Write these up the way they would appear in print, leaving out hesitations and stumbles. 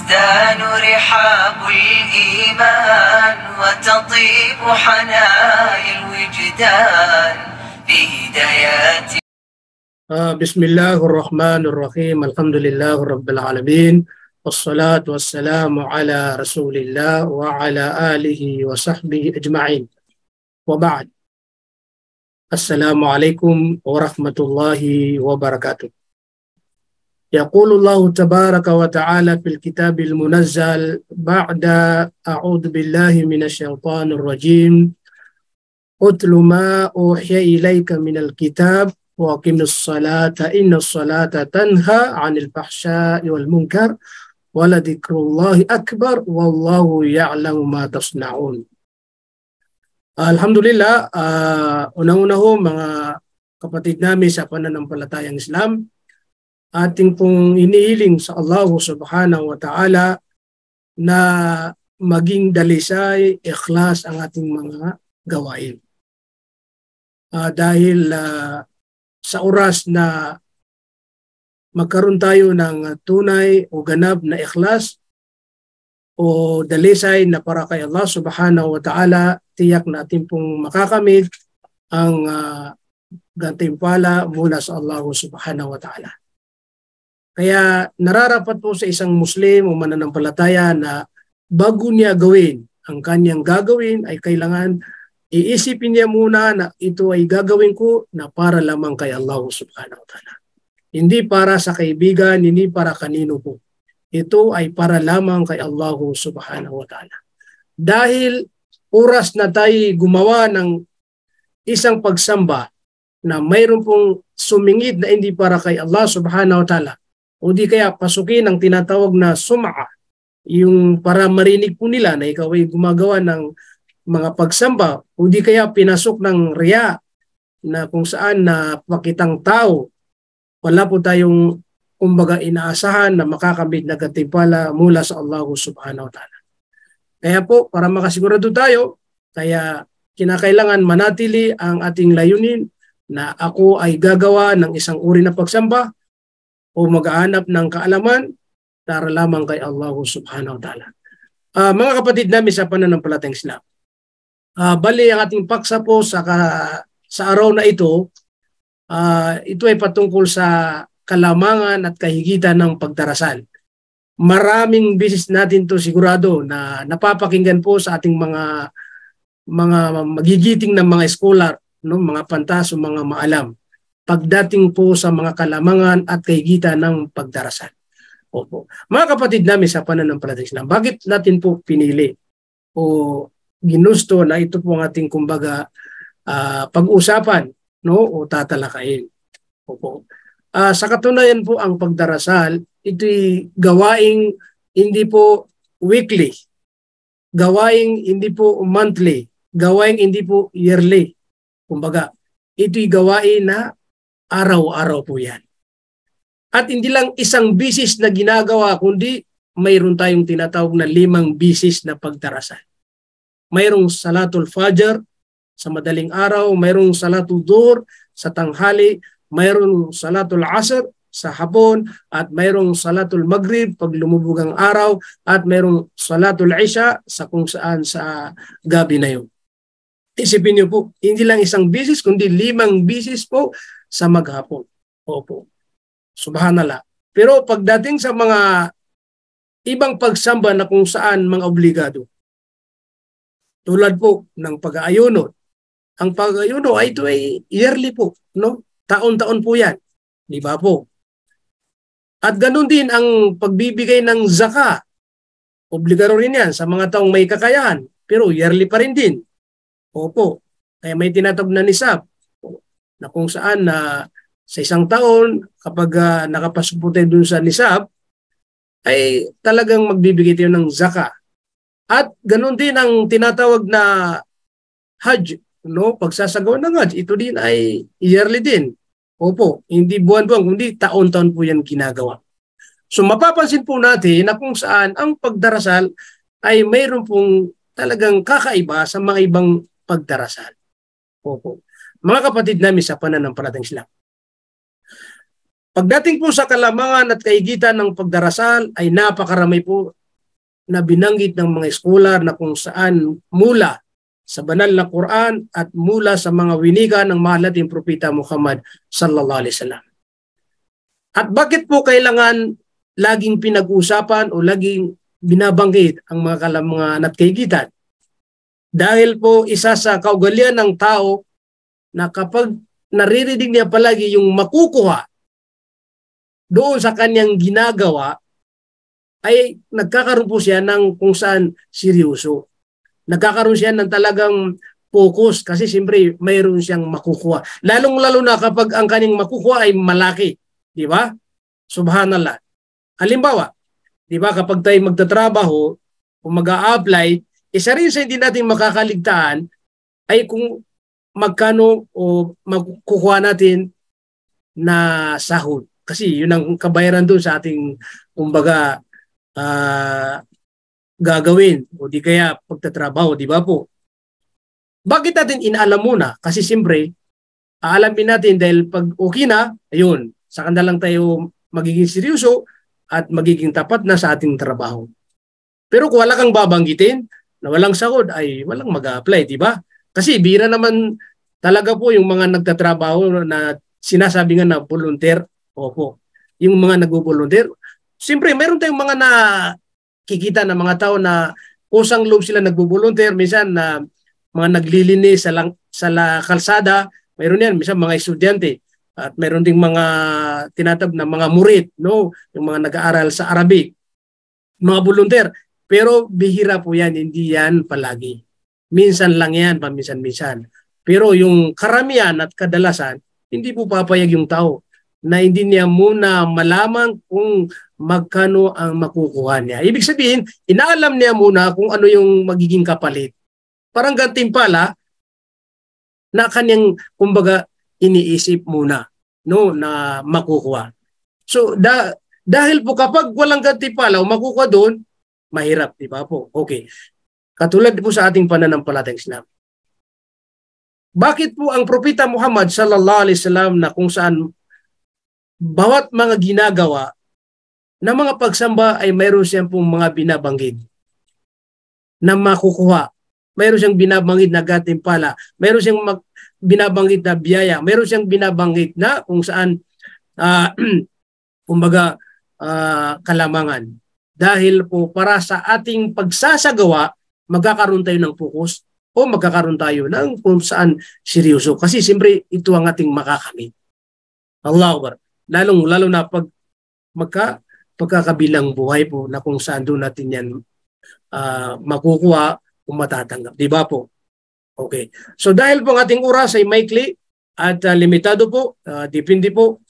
تزدان رحاب الإيمان وتطيب حنايا الوجدان في هدايات. بسم الله الرحمن الرحيم. الحمد لله رب العالمين والصلاة والسلام على رسول الله وعلى آله وصحبه أجمعين وبعد. السلام عليكم ورحمة الله وبركاته. يقول الله تبارك وتعالى في الكتاب المنزل بعد أعوذ بالله من الشيطان الرجيم أتل ما أوحي إليك من الكتاب وأقم الصلاة إن الصلاة تنهى عن الفحشاء والمنكر ولذكر الله أكبر والله يعلم ما تصنعون. Alhamdulillah, una-una ho mga kapatid namin sa pananampalatayang Islam, ating pong inihiling sa Allah subhanahu wa ta'ala na maging dalisay, ikhlas ang ating mga gawain. Dahil sa oras na magkaroon tayo ng tunay o ganap na ikhlas o dalisay na para kay Allah subhanahu wa ta'ala, tiyak natin pong makakamit ang gantimpala mula sa Allah subhanahu wa ta'ala. Kaya nararapat po sa isang Muslim o mananampalataya na bago niya gawin ang kanyang gagawin ay kailangan iisipin niya muna na ito ay gagawin ko na para lamang kay Allah subhanahu wa ta'ala. Hindi para sa kaibigan, hindi para kanino po. Ito ay para lamang kay Allah subhanahu wa ta'ala. Dahil oras na tayo gumawa ng isang pagsamba na mayroon pong sumingid na hindi para kay Allah subhanahu wa ta'ala, o di kaya pasukin ang tinatawag na sum'a, yung para marinig po nila na ikaw ay gumagawa ng mga pagsamba, o di kaya pinasok ng riya na kung saan na pakitang tao, wala po tayong kumbaga inaasahan na makakamit na gantimpala mula sa Allah subhanahu wa ta'ala. Kaya po, para makasigurado tayo, kaya kinakailangan manatili ang ating layunin na ako ay gagawa ng isang uri na pagsamba o mag-aanap ng kaalaman para lamang kay Allah subhanahu wa ta'ala. Mga kapatid namin sa pananampalatayang Islam, bali ang ating paksa po sa araw na ito, ito ay patungkol sa kalamangan at kahigitan ng pagdarasal. Maraming bisis natin to sigurado na napapakinggan po sa ating mga magigiting ng mga scholar, no, mga pantas o mga maalam, pagdating po sa mga kalamangan at kahigitan ng pagdarasal. Opo. Mga kapatid namin sa pananampalatayang Islam, bakit natin po pinili o ginusto na ito po ang ating kumbaga pag-usapan, no, o tatalakayin? Opo. Sa katunayan po ang pagdarasal, ito'y gawaing hindi po weekly, gawaing hindi po monthly, gawaing hindi po yearly. Kumbaga, ito'y gawain na araw-araw po yan. At hindi lang isang bisis na ginagawa, kundi mayroon tayong tinatawag na 5 bisis na pagdarasal. Mayroong salatul fajr sa madaling araw, mayroong salatul dhuhr sa tanghali, mayroong salatul asr sa hapon, at mayroong salatul maghrib pag lumubog ang araw, at mayroong salatul isha sa kung saan sa gabi na yun. Isipin niyo po, hindi lang isang bisis, kundi 5 bisis po sa maghapon. Opo. Subhanallah. Pero pagdating sa mga ibang pagsamba na kung saan mga obligado, tulad po ng pag-aayuno. Ang pag-aayuno ay ito ay yearly po, no? Taon-taon po yan. Di ba po? At ganun din ang pagbibigay ng zaka. Obligado rin yan sa mga taong may kakayahan. Pero yearly pa rin din. Opo. Kaya may tinatawag na nisab na kung saan na sa isang taon, kapag nakapasok po tayo dun sa nisab, ay talagang magbibigay tayo ng zaka. At ganun din ang tinatawag na hajj, no? Pagsasagawa ng hajj, ito din ay yearly din. Opo, hindi buwan-buwan, kundi taon-taon po yan ginagawa. So mapapansin po natin na kung saan ang pagdarasal ay mayroon pong talagang kakaiba sa mga ibang pagdarasal. Opo. Mga kapatid namin sa pananampalatayang Islam, Pagdating po sa kalamangan at kaigitan ng pagdarasal ay napakarami po na binanggit ng mga scholar na kung saan mula sa banal na Quran at mula sa mga winika ng mahal nating propeta Muhammad sallallahu alaihi wasallam. At bakit po kailangan laging pinag-usapan o laging binabanggit ang mga kalamangan at kaigitan? Dahil po isa sa kaugalian ng tao na kapag naririnig niya palagi yung makukuha doon sa kanyang ginagawa, ay nagkakaroon po siya ng kung saan seryoso. Nagkakaroon siya ng talagang focus kasi siyempre mayroon siyang makukuha. Lalong-lalo na kapag ang kanyang makukuha ay malaki. Di ba? Subhanallah. Halimbawa, di ba kapag tayo magtatrabaho o mag-a-apply, isa rin sa hindi natin makakaligtaan ay kung magkano o makukuha natin na sahod. Kasi yun ang kabayaran doon sa ating kumbaga gagawin o di kaya pagtatrabaho, di ba po? Bakit natin inaalam muna? Kasi siyempre, aalamin natin dahil pag okay na, ayun, saka na lang tayo magiging seryoso at magiging tapat na sa ating trabaho. Pero kung wala kang babanggitin na walang sahod, ay walang mag-a-apply, di ba? Kasi bira naman talaga po yung mga nagtatrabaho na sinasabi nga na volunteer. Opo, yung mga nag-volunteer. Siyempre, meron tayong mga nakikita na mga tao na kusang loob sila nag-volunteer. Minsan na mga naglilinis sa kalsada, meron yan. Minsan mga estudyante. At meron ding mga tinatawag na mga murid, no? Yung mga nag-aaral sa Arabic. Mga volunteer. Pero bihira po yan, hindi yan palagi. Minsan lang yan, paminsan-minsan. Pero yung karamihan at kadalasan, hindi po papayag yung tao na hindi niya muna malaman kung magkano ang makukuha niya. Ibig sabihin, inaalam niya muna kung ano yung magiging kapalit. Parang gantimpala na kanyang, kumbaga, iniisip muna, no, na makukuha. So, dahil po kapag walang gantimpala o makukuha doon, mahirap, di ba po? Okay. Katulad po sa ating pananampalatayang Islam. Bakit po ang propeta Muhammad sallallahu alaihi wasallam na kung saan bawat mga ginagawa na mga pagsamba ay mayroon siyang pong mga binabanggit na makukuha. Mayroon siyang binabanggit na gantimpala. Mayroon siyang binabanggit na biyaya. Mayroon siyang binabanggit na kung saan kumbaga kalamangan. Dahil po para sa ating pagsasagawa, magkakaroon tayo ng focus o magkakaroon tayo ng kung saan seryoso. Kasi siyempre ito ang ating makakamit. Allahu Akbar. Lalo na pag pagkakabilang buhay po na kung saan doon natin yan makukuha o matatanggap. Di ba po? Okay. So dahil po ang ating oras ay maikli at limitado po, depende po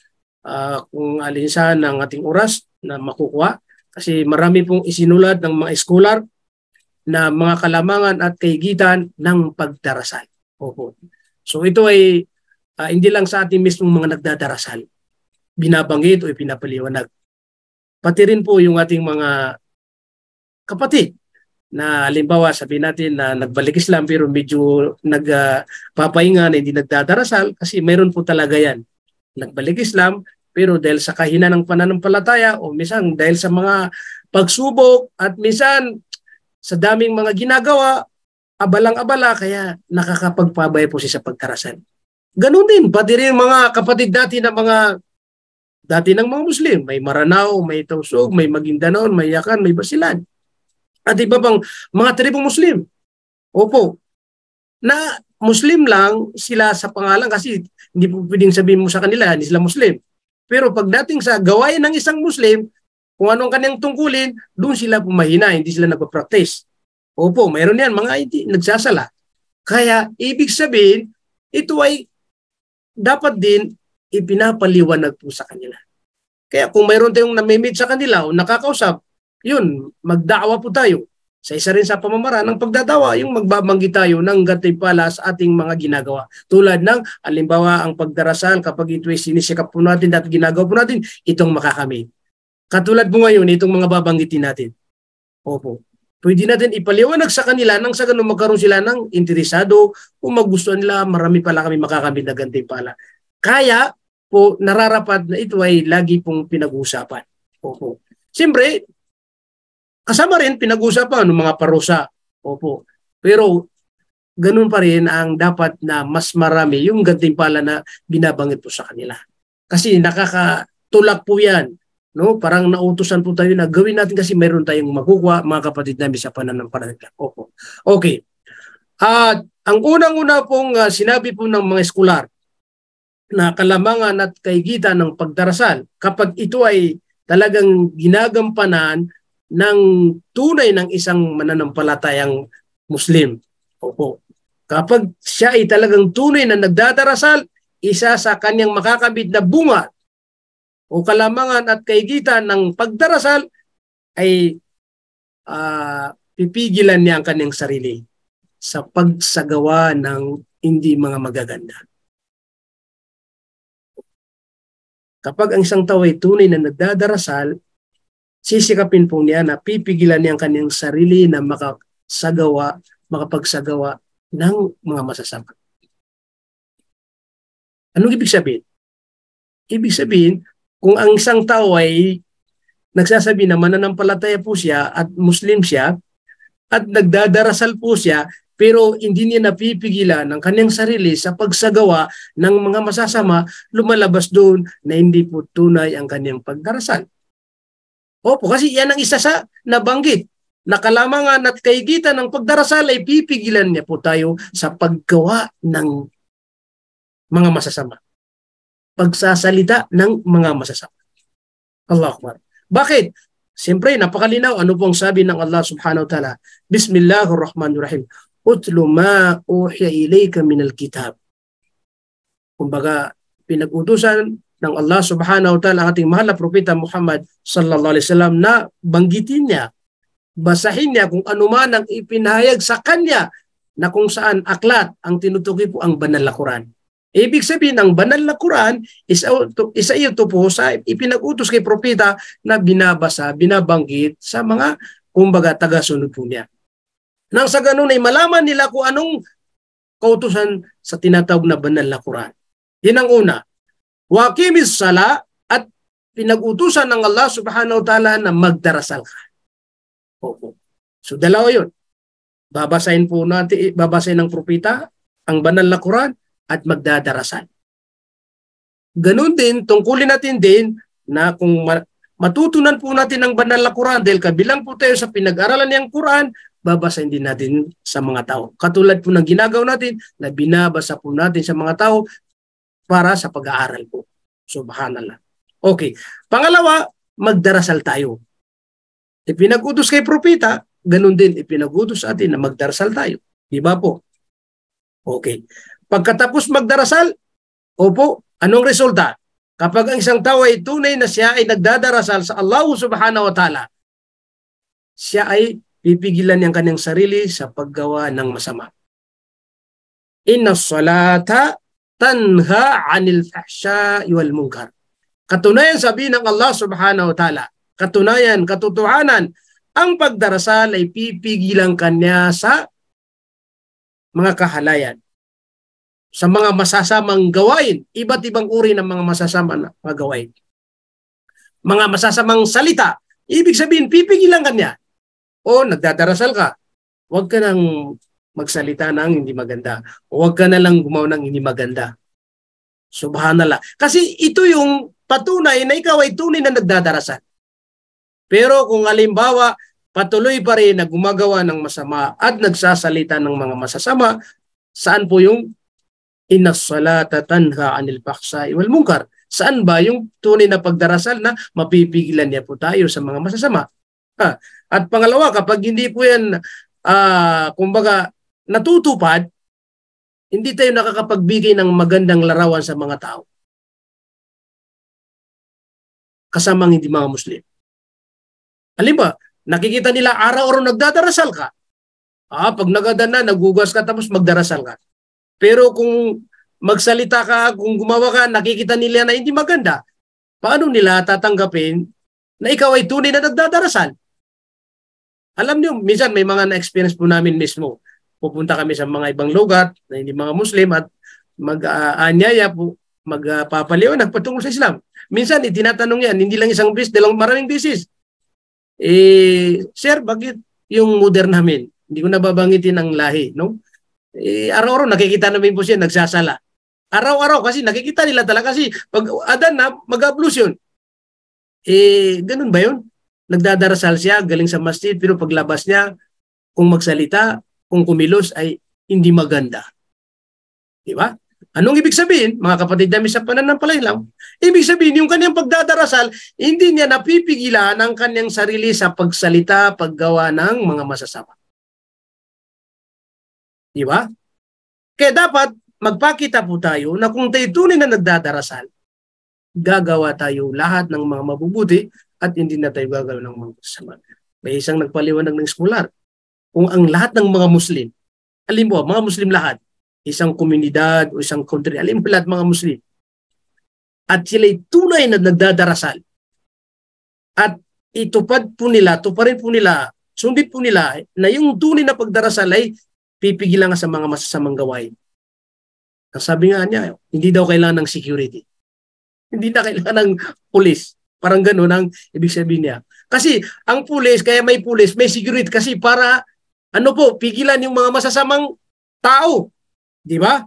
kung alin saan ang ating oras na makukuha. Kasi marami pong isinulat ng mga scholar na mga kalamangan at kaigitan ng pagdarasal. Opo. So ito ay hindi lang sa ating mismong mga nagdadarasal binabanggit o pinapaliwanag. Pati rin po yung ating mga kapatid na halimbawa sabihin natin na nagbalik Islam pero medyo nagpapahinga na hindi nagdadarasal kasi mayroon po talaga yan. Nagbalik Islam pero dahil sa kahina ng pananampalataya o minsan dahil sa mga pagsubok at minsan sa daming mga ginagawa, abalang-abala kaya nakakapagpabaya po siya sa pagdarasal. Ganun din, pati rin mga kapatid natin na mga dati ng mga Muslim, may Maranao, may Tausug, may Maguindanao, may Yakan, may Basilan. At iba pang mga tribong Muslim. Opo. Na Muslim lang sila sa pangalan kasi hindi po pwedeng sabihin mo sa kanila, hindi sila Muslim. Pero pagdating sa gawain ng isang Muslim, kung anong kanyang tungkulin, doon sila pumahina, hindi sila nagpa-practice. Opo, mayroon yan, mga hindi nagsasala. Kaya, ibig sabihin, ito ay dapat din ipinapaliwanag po sa kanila. Kaya kung mayroon tayong namimit sa kanila o nakakausap, yun, magdaawa po tayo. Sa isa rin sa pamamaraan ng pagdadawa, yung magbabanggit tayo ng gantimpala sa ating mga ginagawa. Tulad ng, halimbawa, ang pagdarasal, kapag ito ay sinisikap po natin at ginagawa po natin, itong makakamit. Katulad po ngayon, itong mga babanggitin natin. Opo. Pwede natin ipaliwanag sa kanila nang sa ganun magkaroon sila ng interesado o magustuhan nila, marami pala kami makakamit na gantimpala. Kaya, po nararapat na ito ay lagi pong pinag-uusapan. Opo. Siyempre, kasama rin pinag-uusapan ng mga parusa. Opo. Pero ganun pa rin ang dapat na mas marami yung gantimpala na binabanggit po sa kanila. Kasi nakakatulak po yan. No? Parang nautusan po tayo na gawin natin kasi mayroon tayong makukuha mga kapatid namin sa pananampalataya. Opo. Okay. At ang unang-una pong sinabi po ng mga eskular na kalamangan at kahigitan ng pagdarasal kapag ito ay talagang ginagampanan ng tunay ng isang mananampalatayang Muslim. Opo. Kapag siya ay talagang tunay na nagdadarasal, isa sa kanyang makakabit na bunga o kalamangan at kahigitan ng pagdarasal ay pipigilan niya ang kanyang sarili sa pagsagawa ng hindi mga magaganda. Kapag ang isang tao ay tunay na nagdadarasal, sisikapin po niya na pipigilan niya ang kanyang sarili na makapagsagawa ng mga masasama. Anong ibig sabihin? Ibig sabihin, kung ang isang tao ay nagsasabi na mananampalataya po siya at Muslim siya at nagdadarasal po siya, pero hindi niya napipigilan ang kanyang sarili sa pagsagawa ng mga masasama, lumalabas doon na hindi po tunay ang kanyang pagdarasal. Opo, kasi yan ang isa sa nabanggit. Na kalamangan at kahigitan ng pagdarasal ay pipigilan niya po tayo sa paggawa ng mga masasama. Pagsasalita ng mga masasama. Allahu Akbar. Bakit? Siyempre, napakalinaw. Ano pong sabi ng Allah subhanahu wa ta'ala? Bismillahirrahmanirrahim. Utlu ma uhiya ilayka minal kitab. Kumbaga, pinag-utusan ng Allah subhanahu wa ta'ala ang ating mahal na propeta Muhammad sallallahu alaihi wasallam na banggitin niya, basahin niya kung ano man ang ipinahayag sa kanya na kung saan aklat ang tinutukoy po ang banal na Quran. Ibig sabihin, ang banal na Quran isa ito po sa ipinag-utos kay propeta na binabasa, binabanggit sa mga kumbaga taga-sunod po niya. Nang sa ganun ay malaman nila kung anong kautusan sa tinatawag na banal na Quran. Yan ang una. Waqimis sala at pinag-utusan ng Allah subhanahu wa ta'ala na magdarasal ka. Opo. So dalawa yun. Babasahin ng propeta ang banal na Quran at magdadarasal. Ganun din, tungkulin natin din na kung matutunan po natin ang banal na Quran dahil kabilang po tayo sa pinag-aralan niyang Quran, babasahin din natin sa mga tao. Katulad po ng ginagawa natin na binabasa po natin sa mga tao para sa pag-aaral po. Subhanallah. Okay. Pangalawa, magdarasal tayo. Ipinag-utos kay propeta, ganun din ipinag-utos atin na magdarasal tayo. Diba po? Okay. Pagkatapos magdarasal, opo, anong resulta? Kapag ang isang tao ay tunay na siya ay nagdadarasal sa Allah subhanahu wa ta'ala, siya ay pipigilan niyang kanyang sarili sa paggawa ng masama. Inna salata tanha anil fahsya'i wal munkar. Katunayan sabi ng Allah subhanahu wa ta'ala, katunayan, katotohanan, ang pagdarasal ay pipigilan kanya sa mga kahalayan, sa mga masasamang gawain, iba't ibang uri ng mga masasamang gawain. Mga masasamang salita, ibig sabihin, pipigilan kanya. O nagdadarasal ka, huwag ka nang magsalita ng hindi maganda. O huwag ka na lang gumawa ng hindi maganda. Subhanallah. Kasi ito yung patunay na ikaw ay tunay na nagdadarasal. Pero kung halimbawa, patuloy pa rin na gumagawa ng masama at nagsasalita ng mga masasama, saan po yung inna salata tanha anil fahsya'i wal munkar? Saan ba yung tunay na pagdarasal na mapipigilan niya po tayo sa mga masasama? At pangalawa, kapag hindi po yan, kumbaga, natutupad, hindi tayo nakakapagbigay ng magandang larawan sa mga tao. Kasamang hindi mga Muslim. Halimbawa, nakikita nila araw-araw nagdadarasal ka. Pag nagada na, nagugas ka tapos magdarasal ka. Pero kung magsalita ka, kung gumawa ka, nakikita nila na hindi maganda, paano nila tatanggapin na ikaw ay tunay na nagdadarasal? Alam niyo, minsan may mga na-experience po namin mismo. Pupunta kami sa mga ibang lugar na hindi mga Muslim at mag-aanyaya po magpapaliwanag patungkol sa Islam. Minsan, itinatanong yan, hindi lang isang beses, maraming beses. Sir, bakit yung modern namin? Hindi ko nababanggitin ang lahi, no? Araw-araw nakikita namin po siya nagsasala. Araw-araw kasi nakikita nila talaga kasi pag adan na, mag-ablution. Ganun ba yun? Nagdadarasal siya, galing sa masjid, pero paglabas niya, kung magsalita, kung kumilos ay hindi maganda. Di ba? Anong ibig sabihin, mga kapatid namin sa pananampalataya, ibig sabihin, yung kanyang pagdadarasal, hindi niya napipigilan ang kanyang sarili sa pagsalita, paggawa ng mga masasama. Di ba? Kaya dapat magpakita po tayo na kung tayo tunay na nagdadarasal, gagawa tayo lahat ng mga mabubuti at hindi na tayo gagawa ng mga masasama. May isang nagpaliwanag ng scholar, kung ang lahat ng mga Muslim, alin po, mga Muslim lahat, isang komunidad o isang country, alin po lahat mga Muslim, at sila'y tunay na nagdadarasal, at itupad po nila, tuparin po nila, sundin po nila, na yung tunay na pagdarasal ay pipigilan nga sa mga masasamang gawain. Ang sabi nga niya, hindi daw kailangan ng security. Hindi na kailangan ng pulis. Parang gano'n ang ibig sabihin niya. Kasi ang pulis, kaya may pulis, may security kasi para pigilan yung mga masasamang tao. Di ba?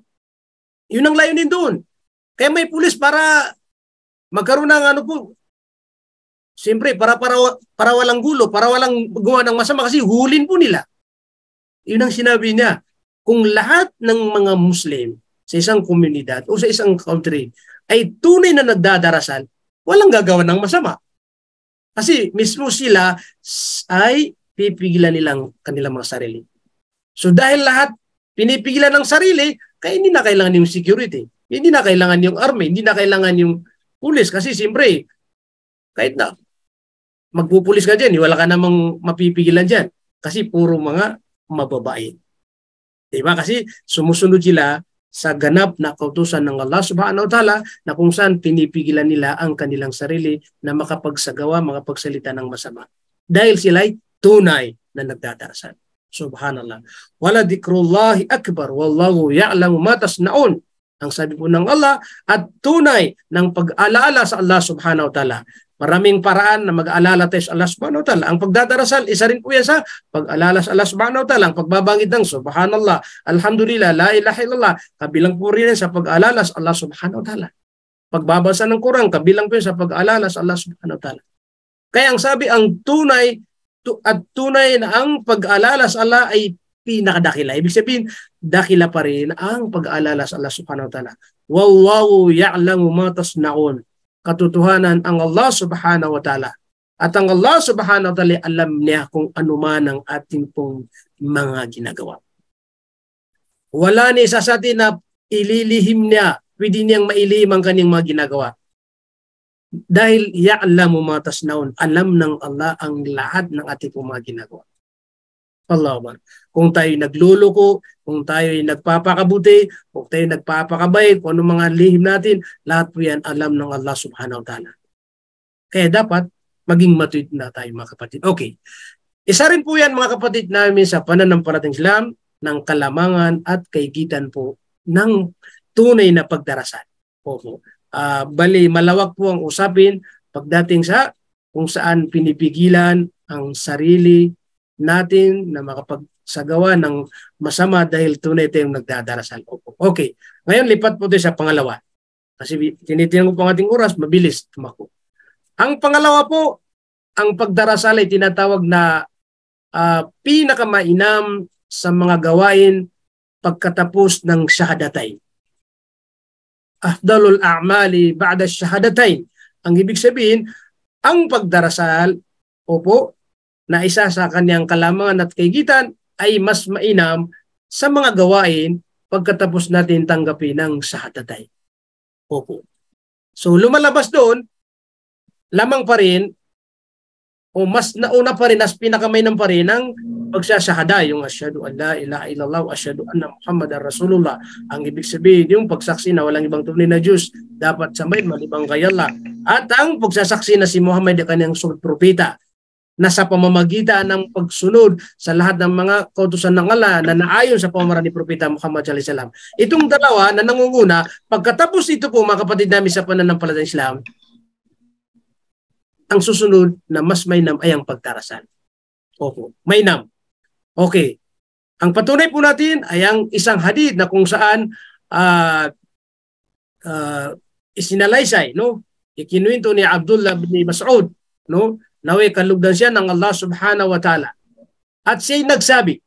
Yun ang layunin doon. Kaya may pulis para magkaroon ng siyempre, para walang gulo, para walang gumawa ng masama kasi hulin po nila. Yun ang sinabi niya. Kung lahat ng mga Muslim sa isang komunidad o sa isang country ay tunay na nagdadarasal, walang gagawa ng masama. Kasi mismo sila ay pipigilan nilang kanilang mga sarili. So dahil lahat pinipigilan ng sarili, kaya hindi na kailangan yung security. Hindi na kailangan yung army, hindi na kailangan yung pulis. Kasi siyempre, kahit na magpupulis ka dyan, wala ka namang mapipigilan dyan. Kasi puro mga mababae. Diba? Kasi sumusunod sila sa ganap na kautusan ng Allah subhanahu wa ta'ala na kung saan pinipigilan nila ang kanilang sarili na makapagsagawa, makapagsalita ng masama. Dahil sila'y tunay na nagdadarasal. Subhanallah. Wala dikrullahi akbar wallahu ya'lamu ma tasnaun. Ang sabi po ng Allah at tunay ng pag-alaala sa Allah subhanahu wa ta'ala. Maraming paraan na mag-aalala tayo sa Allah subhanahu wa ta'ala. Ang pagdadarasal, isa rin po yan sa pag-alala sa Allah subhanahu wa ta'ala. Ang pagbabangit ng subhanallah, alhamdulillah, la ilaha illallah, kabilang po rin sa pag-alala sa Allah subhanahu wa ta'ala. Pagbabasa ng Quran, kabilang po sa pag-alala sa Allah subhanahu wa ta'ala. Kaya ang sabi, ang tunay at tunay na ang pag-alala sa Allah ay pinakadakila. Ibig sabihin, dakila pa rin ang pag-alala sa Allah subhanahu wa ta'ala. Wallahu ya'lamu ma tasna'un. Katotohanan ang Allah subhanahu wa ta'ala. At ang Allah subhanahu wa ta'ala alam niya kung ano man ang ating pong mga ginagawa. Wala ni isa sa atin na ililihim niya, pwede niyang mailihim ang kanyang mga ginagawa. Dahil ya'lamu ma tasnaun, alam ng Allah ang lahat ng ating pong mga ginagawa. Allah. Kung tayo nagluluko, kung tayo nagpapakabuti, kung tayo nagpapakabait, kung anong mga lihim natin, lahat po yan alam ng Allah subhanahu wa ta'ala. Kaya dapat maging matuwid na tayo mga kapatid. Okay. Isa rin po yan mga kapatid namin sa pananampalatayang Islam ng kalamangan at kaigitan po ng tunay na pagdarasal. Opo. Bali, malawak po ang usapin pagdating sa kung saan pinipigilan ang sarili natin na makapagsagawa ng masama dahil tunay tayong nagdadarasal. Okay. Ngayon, lipat po tayo sa pangalawa. Kasi tinitingnan ko po ang ating oras, mabilis tumakbo. Ang pangalawa po, ang pagdarasal ay tinatawag na pinakamainam sa mga gawain pagkatapos ng shahadatain. Afdalul a'mali ba'da shahadatain. Ang ibig sabihin, ang pagdarasal, na isa sa kanyang kalamangan at kaigitan ay mas mainam sa mga gawain pagkatapos natin tanggapin ng shahadatain. So lumalabas doon, lamang pa rin o mas nauna pa rin, as pinakamainam pa rin ang pagsasahada, yung asyhadu an la ilaha illallah wa asyhadu anna Muhammadar Rasulullah. Ang ibig sabihin, yung pagsaksi na walang ibang tunay na Diyos dapat sambahin malibang kay Allah. At ang pagsasaksi na si Muhammad ay kanyang propeta. nasa pamamagitan ng pagsunod sa lahat ng mga kautusan ng Allah na naayon sa pamamaraan ni Propeta Muhammad sallallahu alaihi wasallam. Itong dalawa na nangunguna, pagkatapos ito po mga kapatid namin sa pananampalatayang Islam, ang susunod na mas mainam ay ang pagdarasal. Opo, mainam. Okay. Ang patunay po natin ay ang isang hadith na kung saan isinalaysay, no? Ikinuwento ni Abdullah bin Mas'ud, no? Naway kalugdan siya ng Allah subhanahu wa ta'ala. At siya'y nagsabi,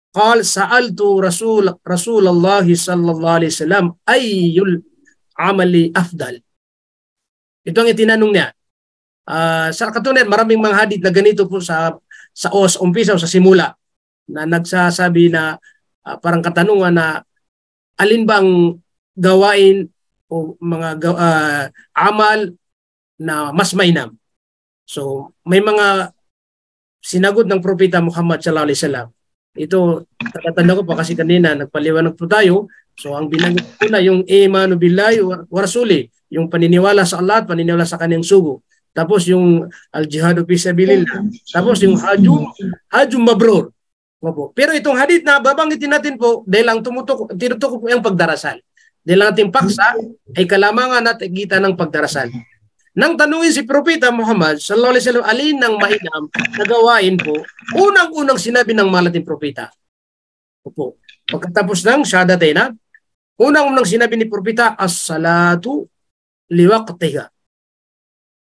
qal sa'altu Rasulullah sallallahu alaihi wasallam ayyul amali afdal. Ito ang itinanong niya. Sa katunayan, maraming mga hadith na ganito po sa umpisa o sa simula na nagsasabi na parang katanungan na alin bang gawain o mga amal na mas mainam. So, may mga sinagot ng Propeta Muhammad sallallahu alaihi wasallam. Ito, tatanda ko pa kasi kanina nagpaliwanag po tayo. So, ang binanggit ko na yung imanu billahi wa rasuli, yung paniniwala sa Allah at paniniwala sa kanyang sugo. Tapos yung al-jihadu fi sabilillah. Tapos yung hajjum mabrur. Pero itong hadith na babanggitin natin po dahil ang tinutukoy po yung pagdarasal. Dahil ang ating paksa ay kalamangan at gitan ng pagdarasal. Nang tanungin si Propeta Muhammad sallallahu alaihi wasallam alin ng mainam na gawain po, unang-unang sinabi ng malating propeta. Opo. Pagkatapos ng syahadatain, unang-unang sinabi ni Propeta, as-salatu liwaqtiha.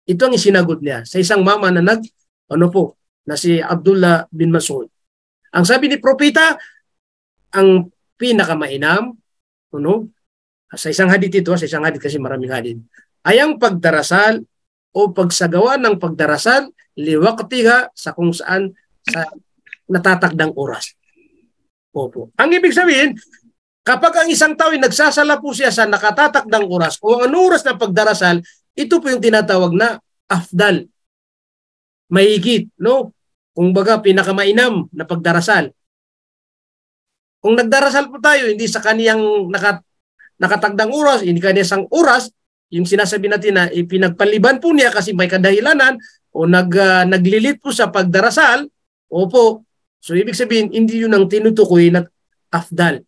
Ito ang isinagot niya sa isang mama na na si Abdullah bin Mas'ud. Ang sabi ni Propeta, ang pinakamainam, sa isang hadith ito, sa isang hadith kasi maraming hadith, ay ang pagdarasal o pagsagawa ng pagdarasal liwaqtiha sa kung saan sa natatakdang oras. Opo. Ang ibig sabihin, kapag ang isang tao ay nagsasala po siya sa nakatatakdang oras o ang oras ng pagdarasal, ito po yung tinatawag na afdal. Mahigit, no? Kung baga pinakamainam na pagdarasal. Kung nagdarasal po tayo, hindi sa kaniyang nakatagdang oras, hindi kaniyang isang oras, yung sinasabi natin na ipinagpaliban po niya kasi may kadahilanan o naglilit po sa pagdarasal, opo. So ibig sabihin, hindi yun ang tinutukoy na afdal.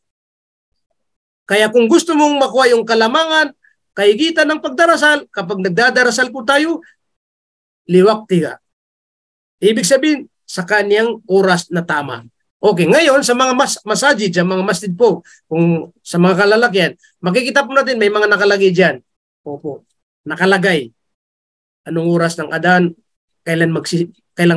Kaya kung gusto mong makuha yung kalamangan, kahigitan ng pagdarasal, kapag nagdadarasal po tayo, liwaqtiha. Ibig sabihin, sa kaniyang oras na tama. Okay, ngayon sa mga masajid, sa mga masjid po, kung sa mga kalalakyan, makikita po natin may mga nakalagay dyan. Opo, nakalagay. Anong oras ng adan, kailan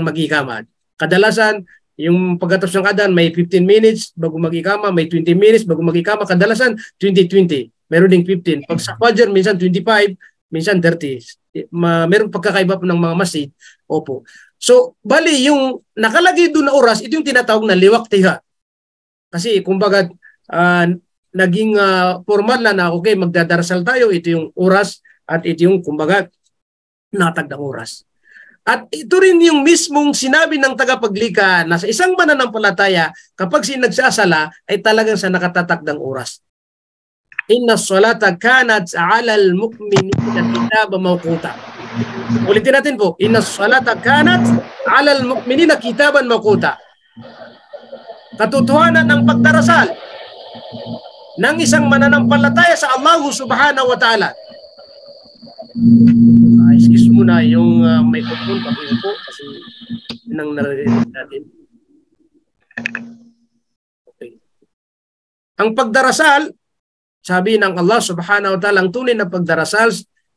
mag-ikama. Kadalasan, yung pagkatapos ng adan, may 15 minutes bago mag-ikama, may 20 minutes bago mag-ikama. Kadalasan, 20-20. Meron ding 15. Pag sa Fajr, minsan 25, minsan 30. Meron pagkakaiba po ng mga masjid. Opo. So, bali, yung nakalagay doon na oras, ito yung tinatawag na liwaqtiha. Kasi, kumbaga, naging formal na okay, magdadarasal tayo, ito yung oras at ito yung, kumbaga, natagdang oras. At ito rin yung mismong sinabi ng tagapaglikha na sa isang mananampalataya, kapag sinagsasala, ay talagang sa nakatatakdang oras. Inna salata kanat 'alal mu'minina kitaban mawquta. Ulitin natin po. Inna salata kanat 'alal mu'minina kitaban mawquta. Katotohanan ng pagdarasal ng isang mananampalataya sa Allah subhanahu wa ta'ala. Excuse muna yung microphone po kasi nang naririnig natin. Okay. Ang pagdarasal, sabi ng Allah subhanahu wa ta'ala, ang tunay na pagdarasal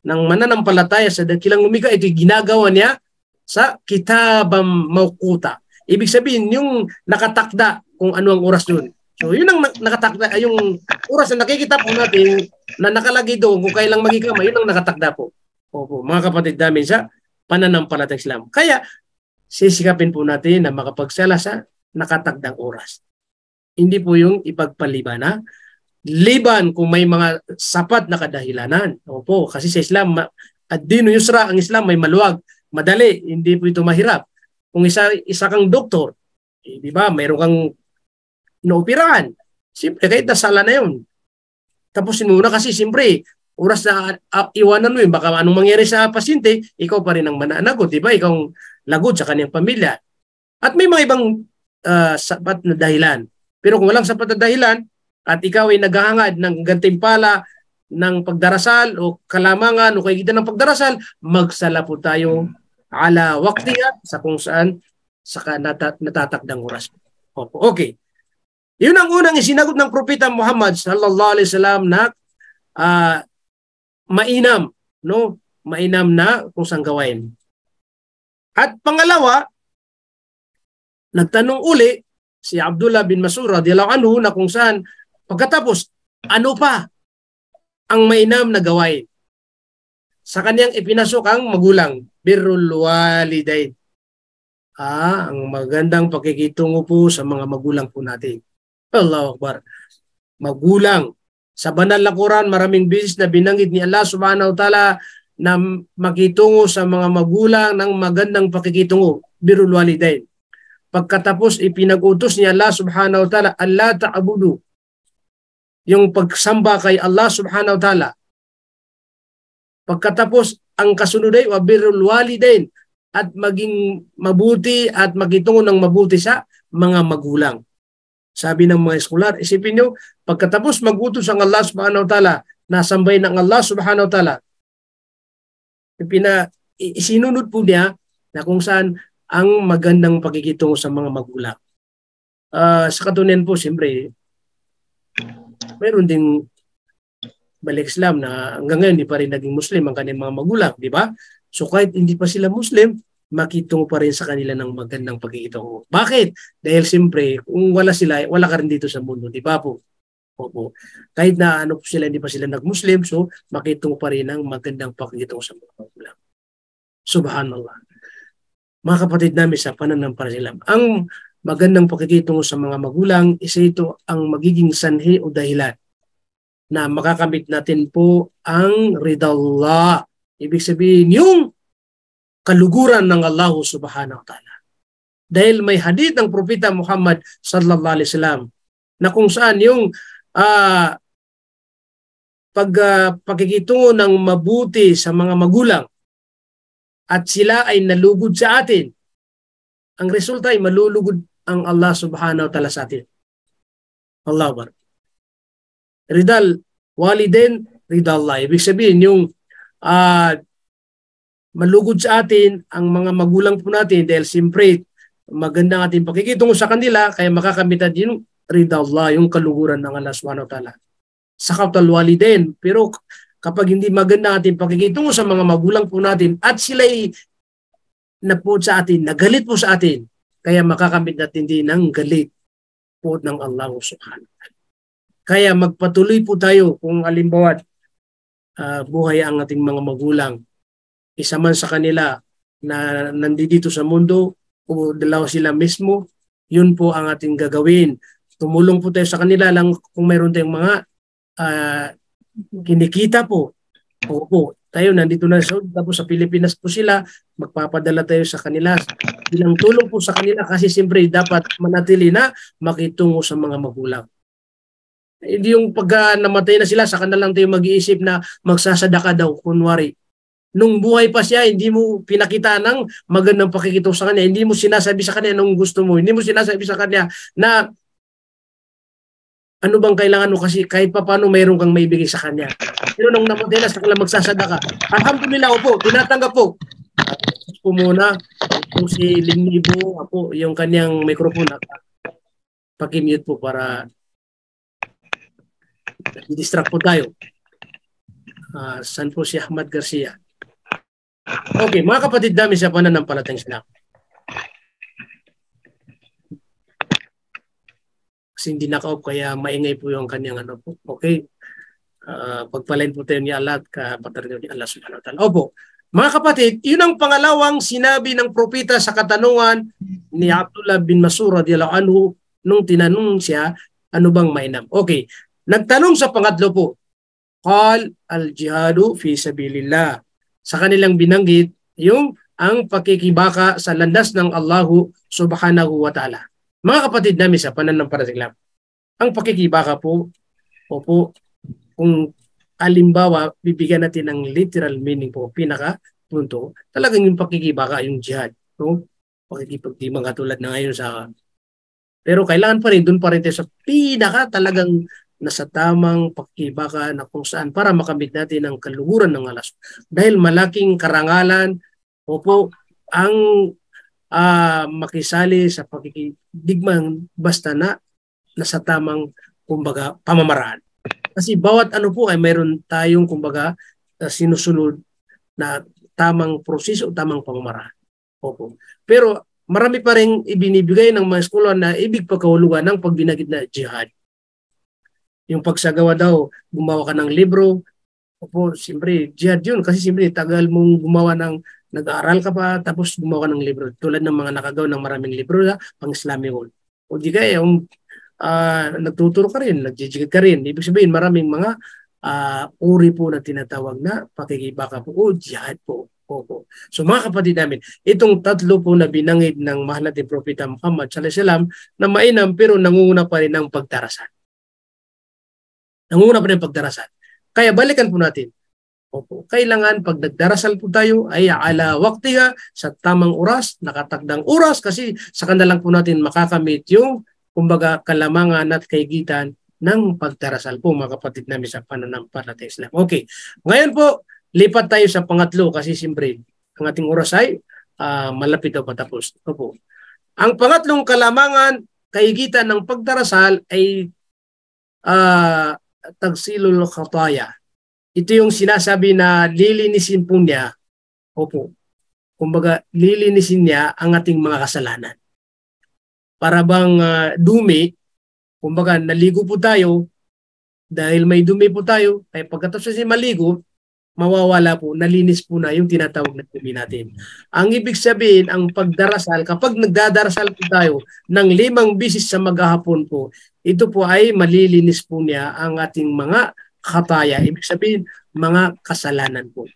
ng mananampalataya sa dakilang lumikha, ito ginagawa niya sa kitabam mawquta. Ibig sabihin, yung nakatakda kung ano ang oras doon. So, yun ang nakatakda, yung oras na nakikita po natin na nakalagay doon kung kailang magikama, yun ang nakatakda po. Opo, mga kapatid namin sa pananampalatayang Islam. Kaya, sisikapin po natin na makapagsala sa nakatagdang oras. Hindi po yung ipagpaliban na liban kung may mga sapat na kadahilanan. Opo, kasi sa Islam, ad-dinu yusra, ang Islam may maluwag, madali, hindi po ito mahirap. Kung isa kang doktor, di ba, mayroon kang inaoperahan. Siyempre, kahit nasala na yun. Tapusin muna kasi siyempre, oras na iwanan mo yun, baka anong mangyari sa pasyente, ikaw pa rin ang mananagot, di ba? Ikaw ang lagot sa kanyang pamilya. At may mga ibang sapat na dahilan. Pero kung walang sapat na dahilan at ikaw ay naghahangad ng gantimpala ng pagdarasal o kalamangan o kagitan ng pagdarasal, magsala po tayo ala waqtiha sa kung saan sa natatakdang oras. Okay. Yun ang unang isinagot ng Propeta Muhammad sallallahu alaihi wasallam na mainam, no? Mainam na kung saan gawain. At pangalawa, nagtanong uli si Abdullah bin Mas'ud radhiyallahu anhu na kung saan pagkatapos ano pa ang mainam na gawain. Sa kanyang ipinasok ang magulang, birrul walidain. Ang magandang pakikitungo po sa mga magulang po natin. Allahu Akbar. Magulang. Sa banal na Quran, maraming beses na binanggit ni Allah subhanahu wa ta'ala na makitungo sa mga magulang ng magandang pakikitungo, birrul walidain. Pagkatapos ipinag-utos ni Allah subhanahu wa ta'ala, Allah ta'budu. Yung pagsamba kay Allah subhanahu wa ta'ala. Pagkatapos ang kasunod ay wa birrul walidain, at maging mabuti at makitungo ng mabuti sa mga magulang. Sabi ng mga eskolar, isipin nyo, pagkatapos mag-utos ang Allah subhanahu wa ta'ala, nasambay ng Allah subhanahu wa ta'ala, isinunod po niya na kung saan ang magandang pakikitungo sa mga magulang. Sa katunayan po, siyempre, mayroon ding balik Islam na hanggang ngayon hindi pa rin naging Muslim ang kanilang mga magulang, di ba? So kahit hindi pa sila Muslim, makitungo pa rin sa kanila ng magandang pakikitungo. Bakit? Dahil siyempre, kung wala sila, wala ka rin dito sa mundo, di ba po? Opo. Kahit na ano po sila, hindi pa sila nag-Muslim, so makitungo pa rin ng magandang pakikitungo sa mga magulang. Subhanallah. Mga kapatid namin sa pananampalataya, ang magandang pakikitungo sa mga magulang, isa ito ang magiging sanhi o dahilan na makakamit natin po ang ridallah. Ibig sabihin, yung kaluguran ng Allah subhanahu wa ta'ala. Dahil may hadith ng Propeta Muhammad sallallahu alaihi wasallam na kung saan yung pakikitungo ng mabuti sa mga magulang at sila ay nalugod sa atin, ang resulta ay malulugod ang Allah subhanahu wa ta'ala sa atin. Allah Akbar. Ridal waliden, ridallah. Ibig sabihin, yung malugod sa atin ang mga magulang po natin dahil siyempre magandang ating pakikitungo sa kanila kaya makakamit natin yung ridallah, yung kaluguran ng Allah subhanahu wa ta'ala. Sakatal waliden. Pero kapag hindi maganda ating pakikitungo sa mga magulang po natin at sila'y po sa atin, nagalit po sa atin, kaya makakamit natin din ng galit po ng Allah subhanahu wa ta'ala. Kaya magpatuloy po tayo kung alimbawa buhay ang ating mga magulang. Isa man sa kanila na nandito sa mundo o dalawa sila mismo, yun po ang ating gagawin. Tumulong po tayo sa kanila lang kung mayroon tayong mga kinikita po. Opo, tayo nandito na tapos sa Pilipinas po sila, magpapadala tayo sa kanila bilang tulong po sa kanila kasi siyempre dapat manatili na makitungo sa mga magulang. Hindi yung pagka namatay na sila, saka na lang tayo mag-iisip na magsasadaka daw, kunwari. Nung buhay pa siya, hindi mo pinakita ng magandang pakikitungo sa kanya. Hindi mo sinasabi sa kanya nung gusto mo. Hindi mo sinasabi sa kanya na ano bang kailangan mo kasi kahit pa paano mayroon kang maibigay sa kanya. Pero nung namatay na, saka lang magsasadaka. Alhamdulillah po, tinatanggap po. Po muna, kung si Linibo, po, yung kanyang microphone, pakimute po para i-distract po tayo. Saan po si Ahmad Garcia? Okay, mga kapatid namin sa pananampalatayang Islam. Kasi hindi naka-off kaya maingay po yung kanyang ano po. Okay. Pagpalain po tayo ni Allah at kapatid ni Allah subhanahu wa ta'ala. Opo. Mga kapatid, yun ang pangalawang sinabi ng propeta sa katanungan ni Abdullah bin Mas'ud radhiyallahu anhu nung tinanong siya, ano bang mainam? Okay. Nagtanong sa pangatlo po, qal al-jihadu fi sabilillah. Sa kanilang binanggit, yung ang pakikibaka sa landas ng Allahu subhanahu wa ta'ala. Mga kapatid namin sa pananampalataya, ang pakikibaka po, kung alimbawa, bibigyan natin ng literal meaning po, pinaka-punto, talagang yung pakikibaka, yung jihad. No? Pakikipagtibang katulad na ngayon sa... Pero kailangan pa rin, doon pa rin tayo sa pinaka talagang nasa tamang pakikibaka na kung saan para makamit natin ang kaluguran ng alas. Dahil malaking karangalan, opo, ang makisali sa pakikidigmang basta na nasa tamang kumbaga pamamaraan. Kasi bawat ano po ay mayroon tayong kumbaga sinusunod na tamang proseso, tamang pamamaraan. Opo. Pero marami pa rin ibinibigay ng mga eskwelahan na ibig pagkahulugan ng pagbinagit na jihad. Yung pagsagawa daw, gumawa ka ng libro, opo, siyempre, jihad yun. Kasi siyempre, tagal mong gumawa ng, nag-aaral ka pa, tapos gumawa ng libro. Tulad ng mga nakagawa ng maraming libro na pang-Islamicol. O di kaya, nagtuturo ka rin, nagjijigad ka rin. Ibig sabihin, maraming mga uri po na tinatawag na pakikibaka po o jihad po. Opo. So mga kapatid namin, itong tatlo po na binangid ng mahal natin Propeta Muhammad sallallahu alaihi wasallam na mainam pero nangunguna pa rin ng pagdarasan. Nangunguna pa rin ng pagdarasan. Kaya balikan po natin. Opo. Kailangan pag nagdarasal po tayo ay ala waktiha sa tamang oras, nakatagdang oras kasi sa kanilang po natin makakamit yung kumbaga kalamangan at kaigitan ng pagdarasal po mga kapatid namin sa pananampalatayang Islam. Okay. Ngayon po, lipat tayo sa pangatlo kasi siyempre ang ating oras ay malapit na patapos. Opo. Ang pangatlong kalamangan, kaigitan ng pagdarasal ay tagsilul khataya. Ito yung sinasabi na lilinisin po niya, opo, kumbaga lilinisin niya ang ating mga kasalanan. Para bang dumi, kumbaga naligo po tayo, dahil may dumi po tayo, ay pagkatapos na maligo, mawawala po, nalinis po na yung tinatawag na dumi natin. Ang ibig sabihin, ang pagdarasal, kapag nagdadarasal po tayo ng 5 bisis sa maghapon po, ito po ay malilinis po niya ang ating mga khataya. Ibig sabihin, mga kasalanan po.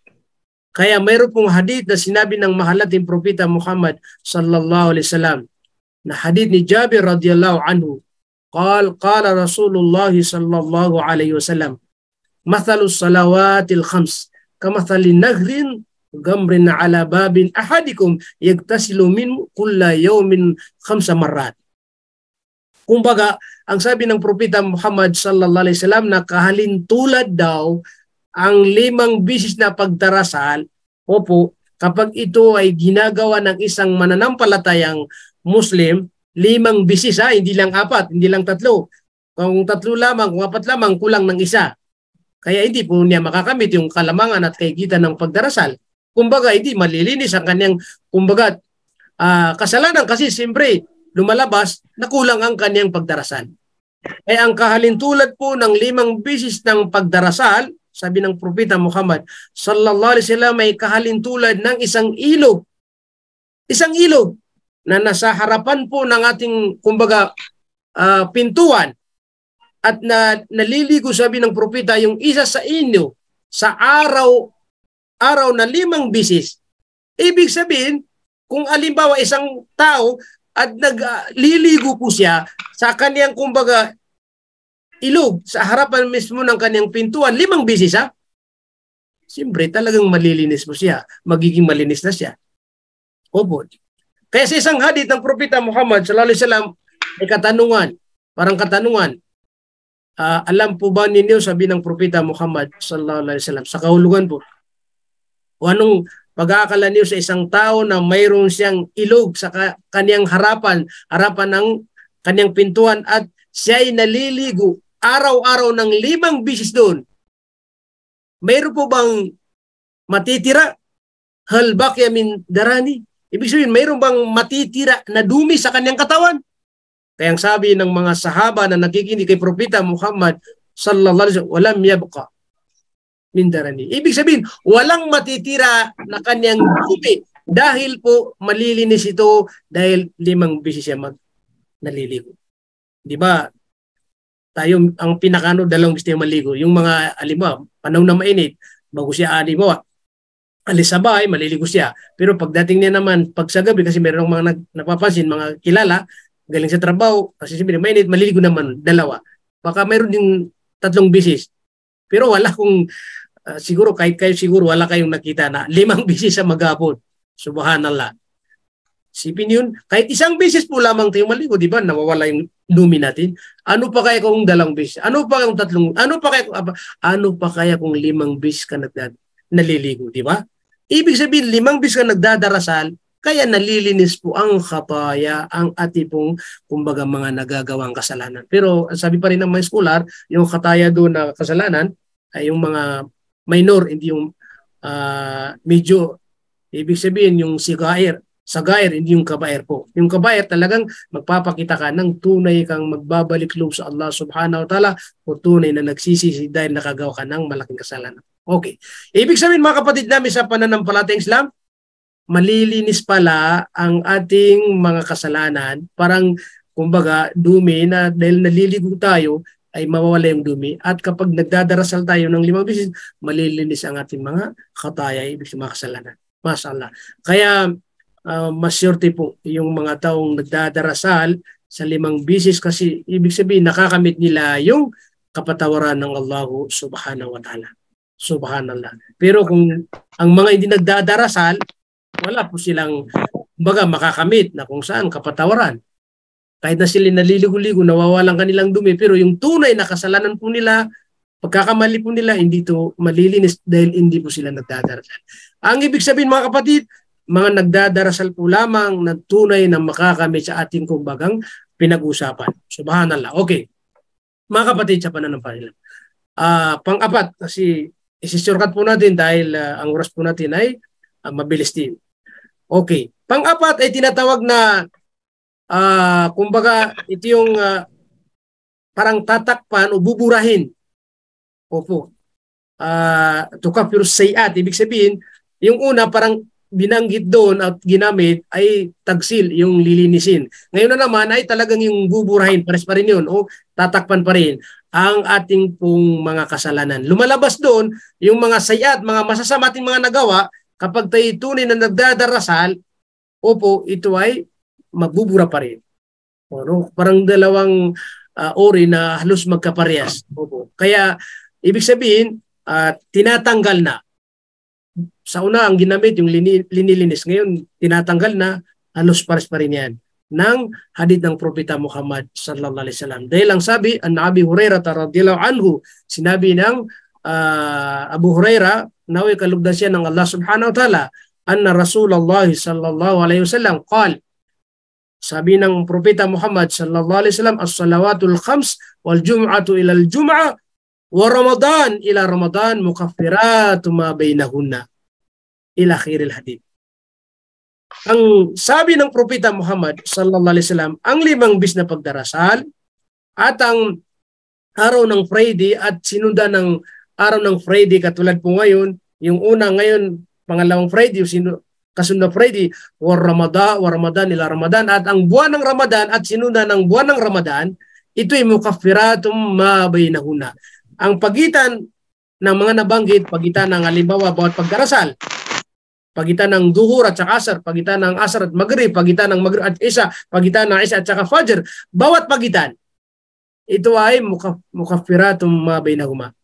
Kaya mayroon pong hadith na sinabi ng mahal nating Propeta Muhammad sallallahu alaihi wasallam, na hadith ni Jabir radhiyallahu anhu, qala Rasulullah sallallahu alaihi wasallam, mathalus salawatil khams kamathalin nahrin gamrin ala babin ahadikum yagtasilu min kulla yawmin 5 marrat. Kumbaga, ang sabi ng Propeta Muhammad sallallahu alaihi wasallam na kahalintulad daw ang 5 bisis na pagdarasal, opo, kapag ito ay ginagawa ng isang mananampalatayang Muslim, 5 bisis hindi lang 4, hindi lang 3. Kung 3 lamang, kung 4 lamang, kulang ng 1. Kaya hindi po niya makakamit yung kalamangan at kaigitan ng pagdarasal. Kumbaga, hindi malilinis ang kanyang, kumbaga, kasalanan kasi siyempre, lumalabas na kulang ang kanyang pagdarasal. Ay ang kahalintulad po ng 5 bisis ng pagdarasal, sabi ng Propeta Muhammad sallallahu alaihi wasallam, ay kahalintulad ng isang ilog. Isang ilog na nasa harapan po ng ating kumbaga pintuan at naliligo, sabi ng Propeta, yung isa sa inyo sa araw na 5 bisis. Ibig sabihin, kung alimbawa isang tao at nagliligo po siya sa kaniyang kumbaga ilog sa harapan mismo ng kaniyang pintuan 5 bisis, siyempre talagang malilinis po siya, magiging malinis na siya. Opo. Kaya sa isang hadith ng Propeta Muhammad sallallahu alaihi wasallam ay katanungan, parang katanungan, alam po ba ninyo, sabi ng Propeta Muhammad sallallahu alaihi wasallam, sa kahulugan po, o anong pag-aakala niyo sa isang tao na mayroon siyang ilog sa kaniyang harapan ng kaniyang pintuan at siya ay naliligo araw-araw ng 5 bisis doon? Mayroon po bang matitira? Hal baqiya min darani? Ibig sabihin, mayroon bang matitira na dumi sa kanyang katawan? Kaya ang sabi ng mga sahaba na nakikinig kay Propeta Muhammad sallallahu alaihi wasallam, walam yabqa min darani. Ibig sabihin, walang matitira na kanyang dumi dahil po malilinis ito dahil 5 bisis siya naliligo. Di ba? Tayo, ang pinakano, 2 bisis maligo. Yung mga, alimbawa, panahon na mainit, bago siya, alimbawa, alis sa bahay, maliligo siya. Pero pagdating niya naman, pag sa gabi, kasi mayroong mga napapansin, mga kilala, galing sa trabaho, kasi sabi mainit, maliligo naman, 2. Baka mayroon din 3 bisis. Pero wala kung siguro kahit kayo siguro wala kayong nakita na 5 beses sa maghapon. Subhanallah. Sipin yun, kahit isang beses po lamang tayo maligo, di ba? Nawawala yung dumi natin. Ano pa kaya kung 2 beses? Ano pa kung 3? Ano pa kaya kung 5 beses ka naliligo, di ba? Ibig sabihin, 5 beses ka nagdadarasal, kaya nalilinis po ang khataya, ang ating pong, kumbaga, mga nagagawang kasalanan. Pero sabi pa rin ng mga scholar, yung khataya doon na kasalanan ay yung mga minor, hindi yung medyo, ibig sabihin yung sagair, hindi yung kabair po. Yung kabair talagang magpapakita ka ng tunay kang magbabalik loob sa Allah subhanahu wa ta'ala o tunay na nagsisisi dahil nakagawa ka ng malaking kasalanan. Okay. Ibig sabihin mga kapatid namin sa pananampalatayang Islam, malilinis pala ang ating mga kasalanan. Parang kumbaga dumi na dahil naliligo tayo ay mawawala yung dumi. At kapag nagdadarasal tayo ng 5 beses, malilinis ang ating mga khataya, ibig sabihin mga kasalanan. Mashallah. Kaya mas swerte po yung mga taong nagdadarasal sa 5 beses kasi ibig sabihin nakakamit nila yung kapatawaran ng Allah subhanahu wa ta'ala. Subhanallah. Pero kung ang mga hindi nagdadarasal, wala po silang baga makakamit na kung saan kapatawaran. Kahit na sila naliligo-ligo, nawawalan kanilang dumi, pero yung tunay na kasalanan po nila, pagkakamali po nila, hindi to malilinis dahil hindi po sila nagdadarasal. Ang ibig sabihin mga kapatid, mga nagdadarasal po lamang na tunay na makakamit sa ating kumbagang pinag-usapan. Subhanallah. Okay. Mga kapatid sa pananampalataya. Pang-apat, kasi isi-shortcut po natin dahil ang oras po natin ay mabilis din. Okay. Pang-apat ay tinatawag na kumbaga ito yung parang tatakpan o buburahin. Opo. Tukafirus sayiat. Ibig sabihin, yung una parang binanggit doon at ginamit ay tagsil, yung lilinisin. Ngayon na naman ay talagang yung buburahin, pares pa rin yun, o tatakpan pa rin ang ating pong mga kasalanan. Lumalabas doon yung mga sayat, mga masasama ating mga nagawa, kapag tayo tunay na nagdadarasal, opo, ito ay magbubura pa rin. O, parang dalawang ori na halos magkaparehas. Opo. Kaya, ibig sabihin, tinatanggal na. Sa una, ang ginamit, yung linilinis. Ngayon, tinatanggal na, halos pares pa rin yan ng hadith ng Propeta Muhammad sallallahu alaihi wasallam. Dahil ang sabi, an Abi Hurairah radhiyallahu anhu, sinabi ng Abu Hurairah, naway kalugdan siya ng Allah subhanahu wa ta'ala, anna Rasulullah sallallahu alaihi wasallam qala, sabi ng Propeta Muhammad sallallahu alaihi wasallam, as-salawatul khams wal jum'atu ila al-jum'ah wa Ramadan ila Ramadan mukaffiratun ma bainahunna ila akhiril hadith. Ang sabi ng Propeta Muhammad sallallahu alaihi wasallam, ang 5 bis na pagdarasal at ang araw ng Friday at sinundan ng araw ng Friday katulad po ngayon, yung una ngayon, pangalawang Friday, kasunod na Friday, war Ramadan ila Ramadan, at ang buwan ng Ramadan at sinundan ng buwan ng Ramadan, ito ay mukaffiratun ma bainahunna. Ang pagitan ng mga nabanggit, pagitan ng halimbawa bawat pagdarasal, pagitan ng duhur at saka asar, pagitan ng asar at maghrib, pagitan ng maghrib at isa, pagitan ng isa at saka fajr, bawat pagitan, ito ay mukaffiratun ma bainahuma.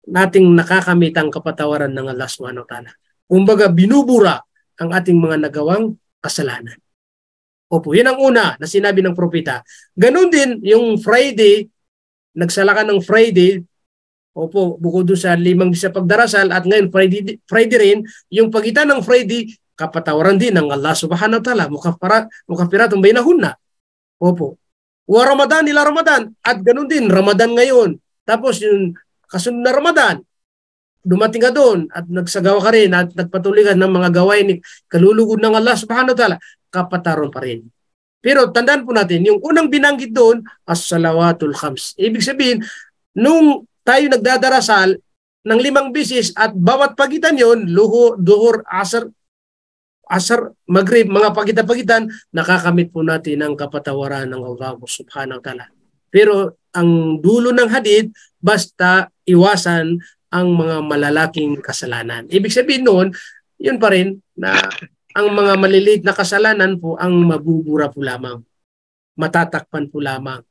Nating nakakamit ang kapatawaran ng Allah subhanahu wa ta'ala. Kumbaga, binubura ang ating mga nagawang kasalanan. Opo, yan ang una na sinabi ng propeta. Ganon din yung Friday, nagsala ka ng Friday, opo, bukod doon sa 5 bis sa pagdarasal at ngayon Friday rin, yung pagitan ng Friday, kapatawaran din ng Allah subhanahu wa ta'ala, mukaffiratun bainahunna. Opo. Wa Ramadan ila Ramadan, at ganon din, Ramadan ngayon. Tapos yung kasunod na Ramadan, dumating ka doon at nagsagawa ka rin at nagpatuloy ka ng mga gawain ni kalulugod ng Allah subhanahu wa ta'ala, kapataron pa rin. Pero tandaan po natin, yung unang binanggit doon, as-salawatul khams. Ibig sabihin, nung tayo nagdadarasal ng 5 bisis at bawat pagitan yon, duhur, asar, maghrib, mga pagitan-pagitan, nakakamit po natin ang kapatawaran ng Allah subhanahu wa ta'ala. Pero ang dulo ng hadith, basta iwasan ang mga malalaking kasalanan. Ibig sabihin noon, yun pa rin na ang mga maliliit na kasalanan po ang mabubura po lamang. Matatakpan po lamang.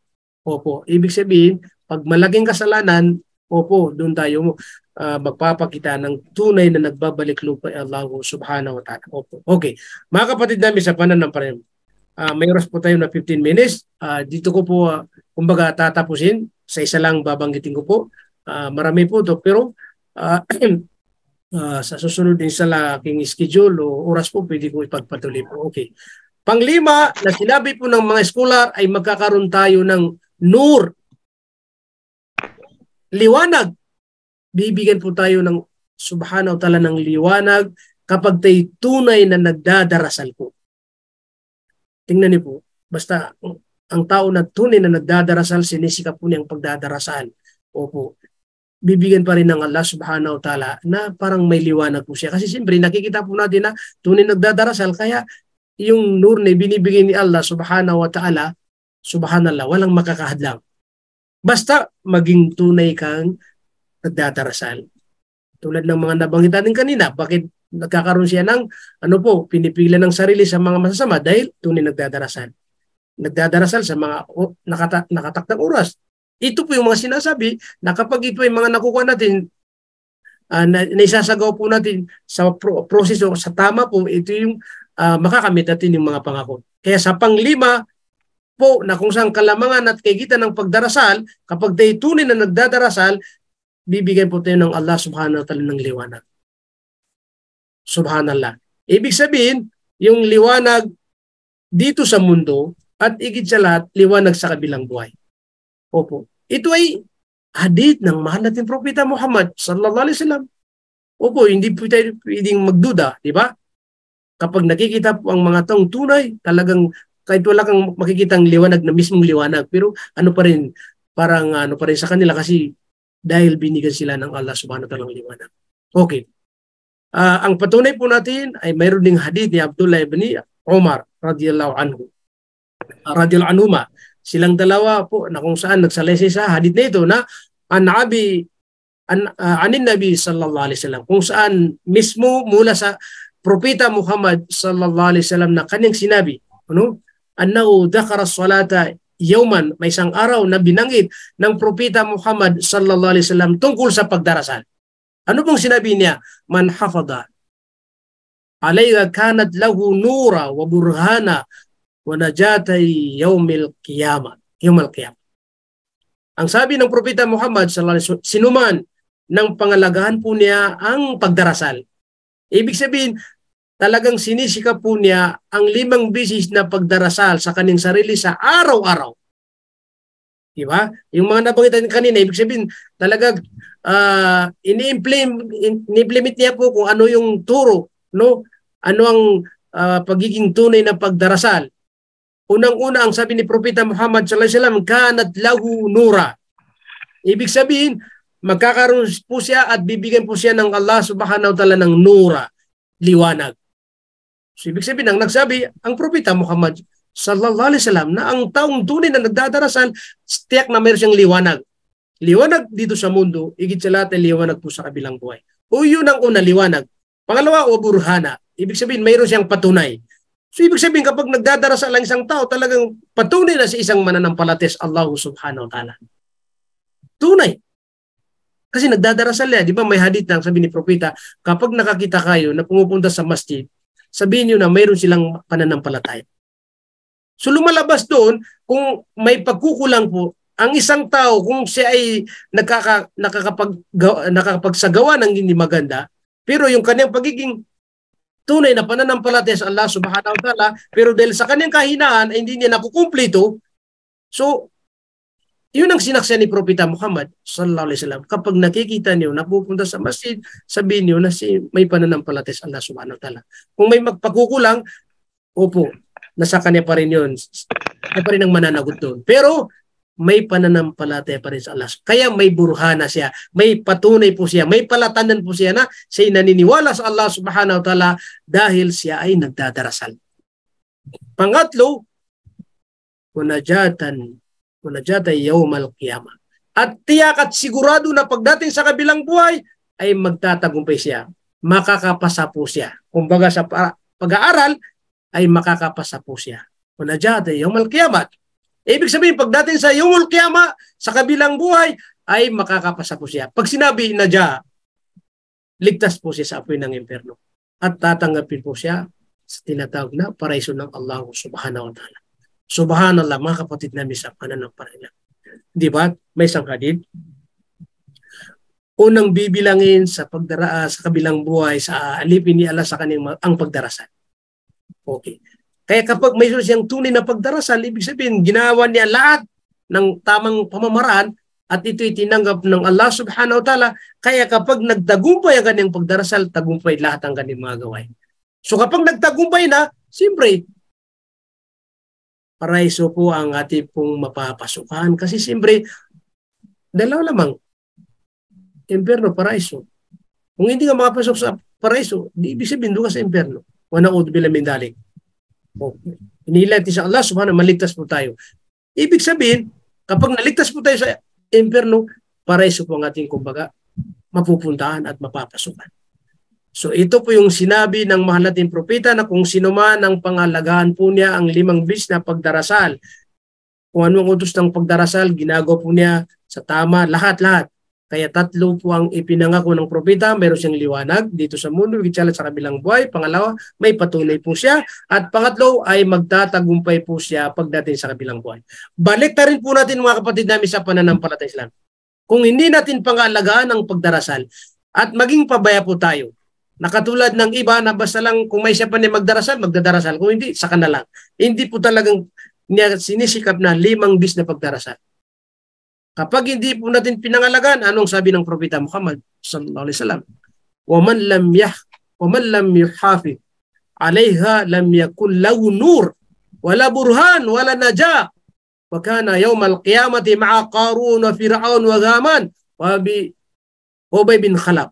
Opo, ibig sabihin, pag malaking kasalanan, Opo, doon tayo magpapakita ng tunay na nagbabalik lupa ay Allah subhanahu wa ta'ala. Opo. Okay. Mga kapatid namin sa pananampalataya, may oras po tayo na 15 minutes. Dito ko po, kumbaga, tatapusin. Sa isa lang babanggitin ko po. Marami po ito. Pero sa susunod din sa aking schedule o oras po, pwede ko ipagpatuloy po. Okay. Panglima, na sinabi po ng mga scholar ay magkakaroon tayo ng nur, liwanag. Bibigyan po tayo ng subhanahu wa ta'ala ng liwanag kapag tayo tunay na nagdadarasal po. Tingnan niyo po, basta ang tao na tunay na nagdadarasal, sinisikap po niyang pagdadarasal. Opo, bibigyan pa rin ng Allah subhanahu wa ta'ala na parang may liwanag po siya. Kasi siyempre nakikita po natin na tunay nagdadarasal, kaya yung nur na binibigay ni Allah subhanahu wa ta'ala, subhanallah, walang makakahadlang. Basta maging tunay kang nagdadarasal. Tulad ng mga nabanggit natin kanina, bakit nagkakaroon siya ng pinipigilan ng sarili sa mga masasama dahil tunay nagdadarasal. Nagdadarasal sa mga nakatakdang oras. Ito po yung mga sinasabi na kapag ito ay mga nakukuha natin, na isasagaw po natin sa proseso, sa tama po, ito yung makakamit natin yung mga pangako. Kaya sa panglima po na kung saan kalamangan at kagitan ng pagdarasal, kapag tayo tunay na nagdadarasal, bibigyan po tayo ng Allah subhanahu wa ta'ala ng liwanag. Subhanallah. Ibig sabihin, yung liwanag dito sa mundo at igit sa lahat, liwanag sa kabilang buhay. Opo. Ito ay hadith ng mahal nating propeta Muhammad sallallahu alaihi wasallam. Opo, hindi po tayo pwedeng magduda, di ba? Kapag nakikita po ang mga taong tunay, talagang kahit wala kang makikitang liwanag na mismong liwanag, pero parang pa rin sa kanila kasi dahil binigyan sila ng Allah subhanahu wa ta'ala ng liwanag. Okay. Ang patunay po natin ay mayroon ding hadith ni Abdullah ibn Umar radiyallahu anhu. Radiyallahu anhuma. Silang dalawa po na kung saan nagsalaysay sa hadith na ito na anin Nabi sallallahu alaihi wasallam, kung saan mismo mula sa propeta Muhammad sallallahu alaihi wasallam na kanyang sinabi, annahu dhakara salata yawman, may isang araw na binanggit ng propeta Muhammad sallallahu alaihi wasallam tungkol sa pagdarasal. Ano pong sinabi niya? Man hafadha alayha kanat lahu nura wa burhana wa najatay yawmil qiyamah. Ang sabi ng propeta Muhammad sallallahu alaihi wasallam, sinuman ng pangalagahan po niya ang pagdarasal. Ibig sabihin, talagang sinisikap po niya ang 5 beses na pagdarasal sa kanyang sarili sa araw-araw. Diba? Yung mga nabangitan kanina, ibig sabihin, talagang ini-implement niya po kung ano yung turo, ano ang pagiging tunay na pagdarasal. Unang-una, ang sabi ni Propeta Muhammad sallallahu alaihi wasallam, kanat lahu nura. Ibig sabihin, magkakaroon po siya at bibigyan po siya ng Allah subhanahu wa ta'ala ng nura, liwanag. So, ibig sabihin, ang nagsabi, ang Propeta Muhammad sallallahu alaihi wasallam na ang taong tunay na nagdadarasal, tiyak na mayroon siyang liwanag. Liwanag dito sa mundo, igit sa lahat ay liwanag po sa kabilang buhay. O yun ang una, liwanag. Pangalawa, o burhana. Ibig sabihin, mayroon siyang patunay. So, ibig sabihin, kapag nagdadarasal ang isang tao, talagang patunay na si isang mananampalates Allah subhanahu wa ta'ala. Tunay. Kasi nagdadarasal niya. Di ba may hadith na sabi ni Propeta, kapag nakakita kayo na pumupunta sa masjid, sabihin niyo na mayroon silang pananampalataya. So lumalabas doon, kung may pagkukulang po, ang isang tao, kung siya ay nakakapagsagawa ng hindi maganda, pero yung kanyang pagiging tunay na pananampalataya sa Allah subhanahu wa ta'ala, pero dahil sa kanyang kahinaan ay hindi niya nakukumplito, so yun ang sinaksaya ni Propeta Muhammad sallallahu alaihi wasallam. Kapag nakikita niyo na pupunta sa masjid, sabihin niyo na may pananampalataya sa Allah subhanahu wa ta'ala. Kung may magpakukulang, opo, nasa kanya pa rin yun. Kanya pa rin ang mananagot doon. Pero may pananampalataya pa rin sa Allah. Kaya may burhana siya, may patunay po siya, may palatanan po siya na siya naniniwala sa Allah subhanahu wa ta'ala dahil siya ay nagdadarasal. Pangatlo, munajatay yawmal qiyamah. At tiyak at sigurado na pagdating sa kabilang buhay ay magtatagumpay siya. Makakapasa po siya. Kumbaga sa pag-aaral ay makakapasa po siya. Munajatay yawmal qiyamah. Ibig sabihin, pagdating sa yawmul qiyamah, sa kabilang buhay, ay makakapasa po siya. Pag sinabi na dya, ligtas po siya sa apoy ng impyerno. At tatanggapin po siya sa tinatawag na paraiso ng Allah subhanahu wa ta'ala. Subhanallah, mga kapatid namin sa pananampalataya. Di ba? May isang hadith. Unang bibilangin sa sa kabilang buhay, sa alipin ni Allah sa kanyang ang pagdarasal. Okay. Kaya kapag may siyang tunay na pagdarasal, ibig sabihin, ginawa niya lahat ng tamang pamamaraan at ito'y tinanggap ng Allah subhanahu wa ta'ala. Kaya kapag nagtagumpay ang kanyang pagdarasal, tagumpay lahat ang kanyang mga gawain. So kapag nagtagumpay na, siyempre, paraiso po ang ating pong mapapasukan. Kasi siyempre, dalawa lamang. Impyerno, paraiso. Kung hindi ka makapasok sa paraiso, di ibig sabihin doon ka sa impyerno. Wanaud bilang mindalik. Okay. Inilat sa Allah subhanahu wa ta'ala, maligtas po tayo. Ibig sabihin, kapag naligtas po tayo sa impyerno, paraiso po ang ating kumbaga mapupuntahan at mapapasukan. So ito po yung sinabi ng mahal nating propeta na kung sino man ang pangalagaan po niya ang 5 bis na pagdarasal. Kung anong utos ng pagdarasal, ginagawa po niya sa tama, lahat-lahat. Kaya 3 po ang ipinangako ng propeta. Meron siyang liwanag dito sa mundo, higit sa kabilang buhay. Pangalawa, may patunay po siya. At pangatlo ay magtatagumpay po siya pagdating sa kabilang buhay. Balik na rin po natin mga kapatid namin sa pananampalataya Islam. Kung hindi natin pangalagaan ang pagdarasal at maging pabaya po tayo, nakatulad ng iba na basta lang kung may siya pa niya magdarasal, magdadarasal. Kung hindi, saka na lang. Hindi po talagang niya sinisikap na 5 bis na pagdarasal. Kapag hindi po natin pinangalagaan, anong sabi ng Propeta Muhammad sallallahu alaihi wasallam? وَمَنْ لَمْ يُحَافِظْ عَلَيْهَا لَمْ يَكُنْ لَهُ نُورٌ وَلَا بُرْهَانٌ وَلَا نَجَاةٌ وَكَانَ يَوْمَ الْقِيَامَةِ مَعَ قَارُونَ وَفِرْعَوْنَ وَهَامَانَ وَأُبَيْ بِنْ خَلَفَ.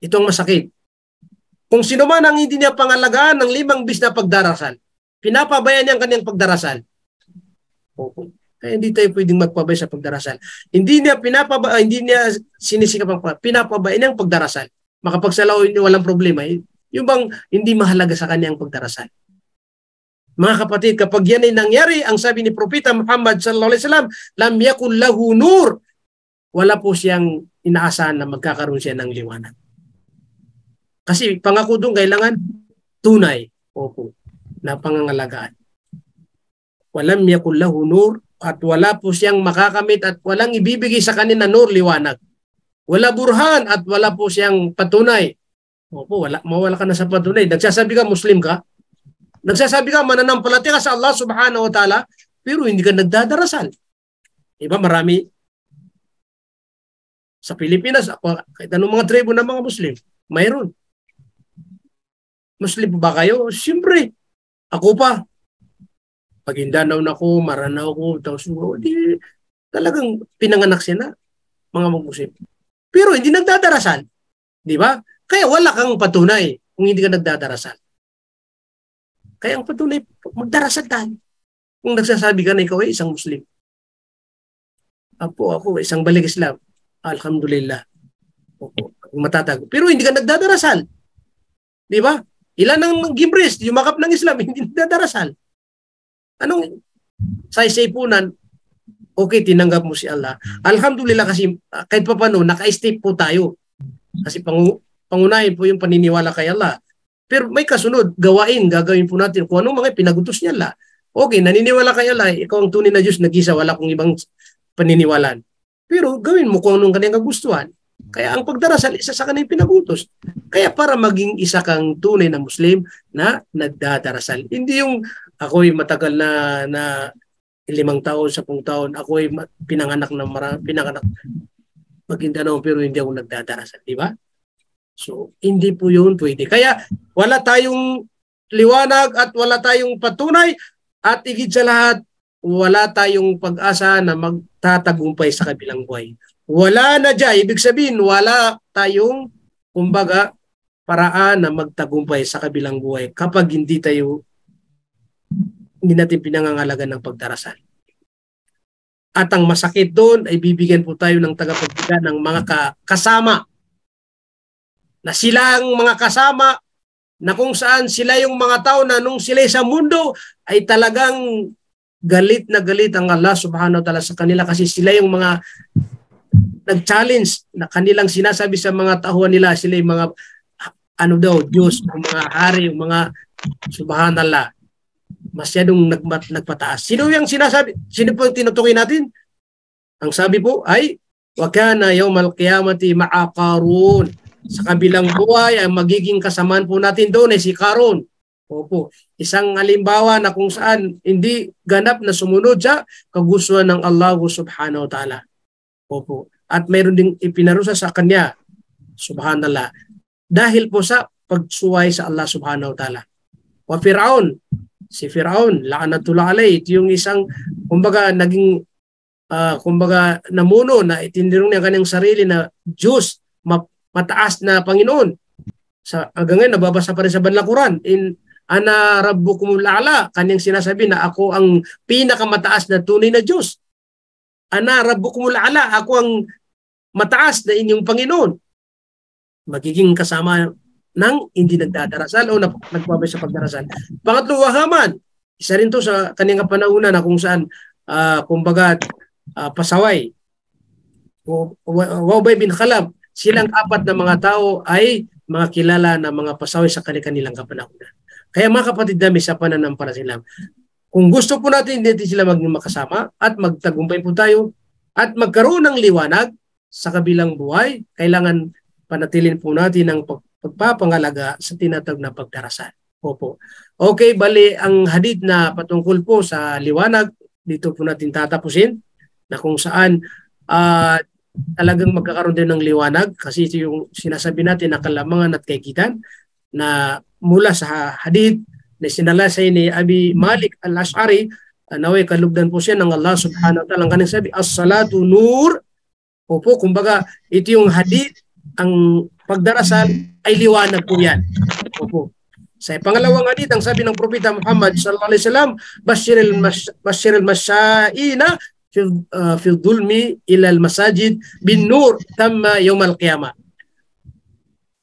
Itong masakit. Kung sino man ang hindi niya pangalagaan ng 5 bis na pagdarasal, pinapabayaan niya ang kanyang pagdarasal. Okay. Kaya hindi tayo pwedeng magpabay sa pagdarasal. Hindi niya sinisikap ang pinapabayaan niya ang pagdarasal. Makapagsalaw niya walang problema. Yung bang hindi mahalaga sa kanya ang pagdarasal. Mga kapatid, kapag yan ay nangyari, ang sabi ni Propeta Muhammad sallallahu alaihi wasallam, lam yakun lahu nur. Wala po siyang inaasahan na magkakaroon siya ng liwanag. Kasi pangako doon kailangan tunay. Opo. Na pangangalagaan. Walam yakun lahu nur. At wala po siyang makakamit at walang ibibigay sa kanina nur, liwanag. Wala burhan at wala po siyang patunay. Opo, mawala ka na sa patunay. Nagsasabi ka, Muslim ka. Nagsasabi ka, mananampalataya ka sa Allah subhanahu wa ta'ala, pero hindi ka nagdadarasal. Iba, marami. Sa Pilipinas, kahit anong mga tribo ng mga Muslim, mayroon. Muslim ba kayo? Siyempre. Ako pa. Pag Indanaw na ako, Maranaw ko, di, talagang pinanganak siya na mga Muslim. Pero hindi nagdadarasal. Di ba? Kaya wala kang patunay kung hindi ka nagdadarasal. Kaya ang patunay, magdarasal tayo. Kung nagsasabi ka na ikaw ay isang Muslim. Ako, isang balik Islam. Alhamdulillah. Matatago. Pero hindi ka nagdadarasal. Di ba? Ilan ang gimbres, yumakap ng Islam, hindi nagdadarasal. Anong say-punan? Okay, tinanggap mo si Allah. Alhamdulillah kasi kahit pa paano, naka-step po tayo. Kasi pangunahin po yung paniniwala kay Allah. Pero may kasunod, gagawin po natin kung anong mga pinagutos niya Allah. Okay, naniniwala kay Allah, ikaw ang tunay na Diyos, nag-isa, wala kong ibang paniniwalaan. Pero gawin mo kung anong kanyang kagustuhan. Kaya ang pagdarasal, isa sa kanyang pinagutos. Kaya para maging isa kang tunay na Muslim na nagdadarasal. Hindi yung ako'y matagal na 5 taon, 10 taon, ako'y pinanganak Maguindanao pero hindi ako nagdadarasal, di ba? So, hindi po yun pwede. Kaya wala tayong liwanag at wala tayong patunay at higit sa lahat, wala tayong pag-asa na magtatagumpay sa kabilang buhay. Wala na dyan. Ibig sabihin, wala tayong, kumbaga, paraan na magtagumpay sa kabilang buhay kapag hindi natin pinangangalagan ng pagdarasal. At ang masakit doon ay bibigyan po tayo ng tagapagbiga ng mga kasama. Na sila ang mga kasama na kung saan sila yung mga tao na nung sila sa mundo ay talagang galit na galit ang Allah subhanahu wa ta'ala sa kanila kasi sila yung mga nag-challenge na kanilang sinasabi sa mga tauhan nila, sila yung mga ano daw, Diyos, mga hari, mga subhanallah. Masyadong nagpataas. Sino yung sinasabi? Sino po yung tinutukoy natin? Ang sabi po ay, wa kana yawmal qiyamati ma'a Qarun. Sa kabilang buhay, ang magiging kasamaan po natin doon ay si Qarun. Opo. Isang halimbawa na kung saan hindi ganap na sumunod sa kagustuhan ng Allah subhanahu wa ta'ala. Opo. At mayroon ding ipinarusa sa kanya, subhanallah, dahil po sa pagsuway sa Allah subhanahu wa ta'ala. Wa Fir'aun, si Fir'aun, la'natullah alayhi, ito yung isang, kumbaga, naging, kumbaga, namuno na itindirong niya kanyang sarili na Diyos, mataas na Panginoon. Hanggang ngayon, nababasa pa rin sa banlang Quran. Ana rabbukumul a'la, kanyang sinasabi na ako ang pinakamataas na tunay na Diyos. Ana rabbukumul a'la, ako ang mataas na inyong Panginoon. Magiging kasama ng hindi nagdadarasal o nagpapay sa pagdarasal. Pangatlo, Haman. Isa rin to sa kanyang panahuna na kung saan kumbaga pasaway. Ubay bin Khalaf, silang apat na mga tao ay mga kilala na mga pasaway sa kanilang kapanahunan. Kaya mga kapatid namin sa pananampalataya, kung gusto po natin hindi sila magkasama at magtagumpay po tayo at magkaroon ng liwanag sa kabilang buhay, kailangan panatilin po natin ang pagpapangalaga sa tinatawag na pagdarasal. Opo. Okay, bali ang hadith na patungkol po sa liwanag, dito po natin tatapusin na kung saan talagang magkakaroon din ng liwanag kasi ito yung sinasabi natin na kalamangan at kaikitan na mula sa hadith na sinalasay ni Abi Malik al-Ash'ari, naway kalugdan po siya ng Allah subhanahu wa ta'ala. Ang kanyang sabi, as-salatu nur. Opo, kumbaga ito yung hadith, ang pagdarasal ay liwanag po yan. Opo. Sa pangalawang hadith, ang sabi ng Propeta Muhammad sallallahu alaihi wasallam, bashiril masyaina fi dhulmi ila al-masajid bin nur tamma yawm al-qiyamah.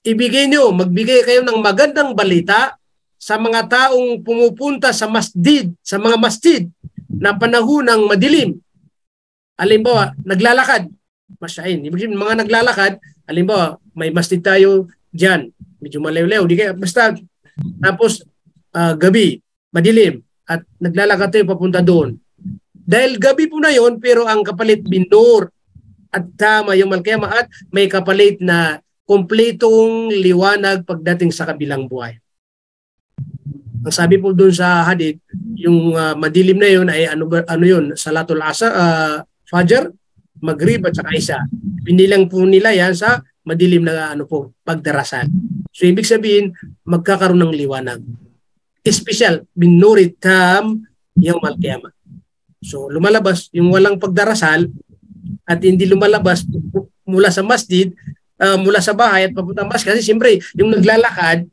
Magbigay kayo ng magandang balita sa mga taong pumupunta sa masjid, sa mga masjid na panahonang madilim. Halimbawa, naglalakad, masyain. Ibig sabihin, mga naglalakad, halimbawa, may masjid tayo dyan, medyo malayo-layo, di kaya, basta, tapos, gabi, madilim, at naglalakad tayo papunta doon. Dahil gabi po na yon, pero ang kapalit binur, at tama yung malkiyama, at may kapalit na kumpletong liwanag pagdating sa kabilang buhay. Ang sabi po doon sa hadith, yung madilim na yun ay ano yun, Salatul Asr, Fajr, Maghrib at saka Isha. Pinilang po nila yan sa madilim na pagdarasal. So ibig sabihin, magkakaroon ng liwanag. Special, binurit tam yung malkiyama. So lumalabas yung walang pagdarasal at hindi lumalabas mula sa masjid, mula sa bahay at papunta masjid. Kasi siyempre, yung naglalakad,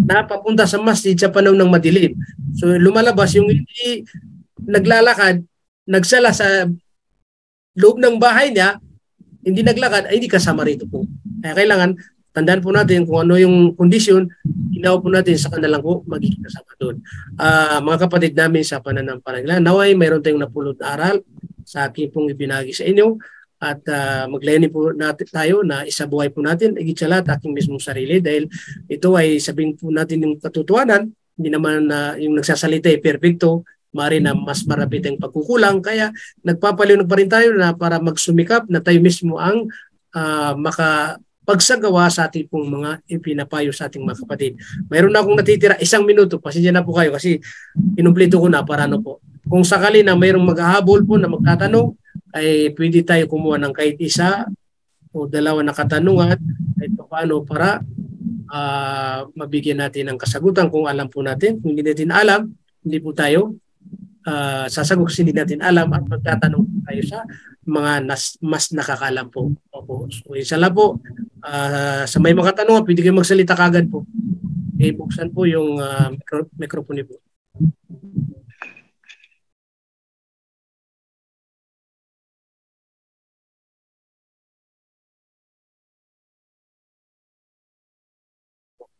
na papunta sa masjid sa panahon ng madilim. So lumalabas yung hindi naglalakad, nagsala sa loob ng bahay niya, hindi naglakad, ay hindi kasama rito po. Kaya kailangan, tandaan po natin kung ano yung kondisyon, ginawa po natin sa kanilang po, magiging kasama doon. Mga kapatid namin sa pananampalataya, naway mayroon tayong napulot na aral sa aking pong ibinagi sa inyo. At maglayani po natin tayo na isabuhay po natin higit sa lahat aking mismong sarili dahil ito ay sabihin po natin yung katotohanan, hindi naman yung nagsasalita ay perfecto, mari na mas marapit ang pagkukulang, kaya nagpapaliwanag pa rin tayo na para magsumikap na tayo mismo ang makapagsagawa sa ating pong mga ipinapayo sa ating mga kapatid. Mayroon na akong natitira 1 minuto, pasensya na po kayo kasi inumpleto ko na para ano po. Kung sakali na mayroong maghahabol po na magtatanong, ay pwede tayo kumuha ng kahit 1 o 2 na katanungan kahit paano para mabigyan natin ng kasagutan kung alam po natin. Kung hindi natin alam, hindi po tayo sasagot kasi hindi natin alam at magtatanong tayo sa mga mas nakakalam po. Opo. So isa lang po, sa may mga katanungan, pwede kayo magsalita kagad po. Buksan po yung microphone po.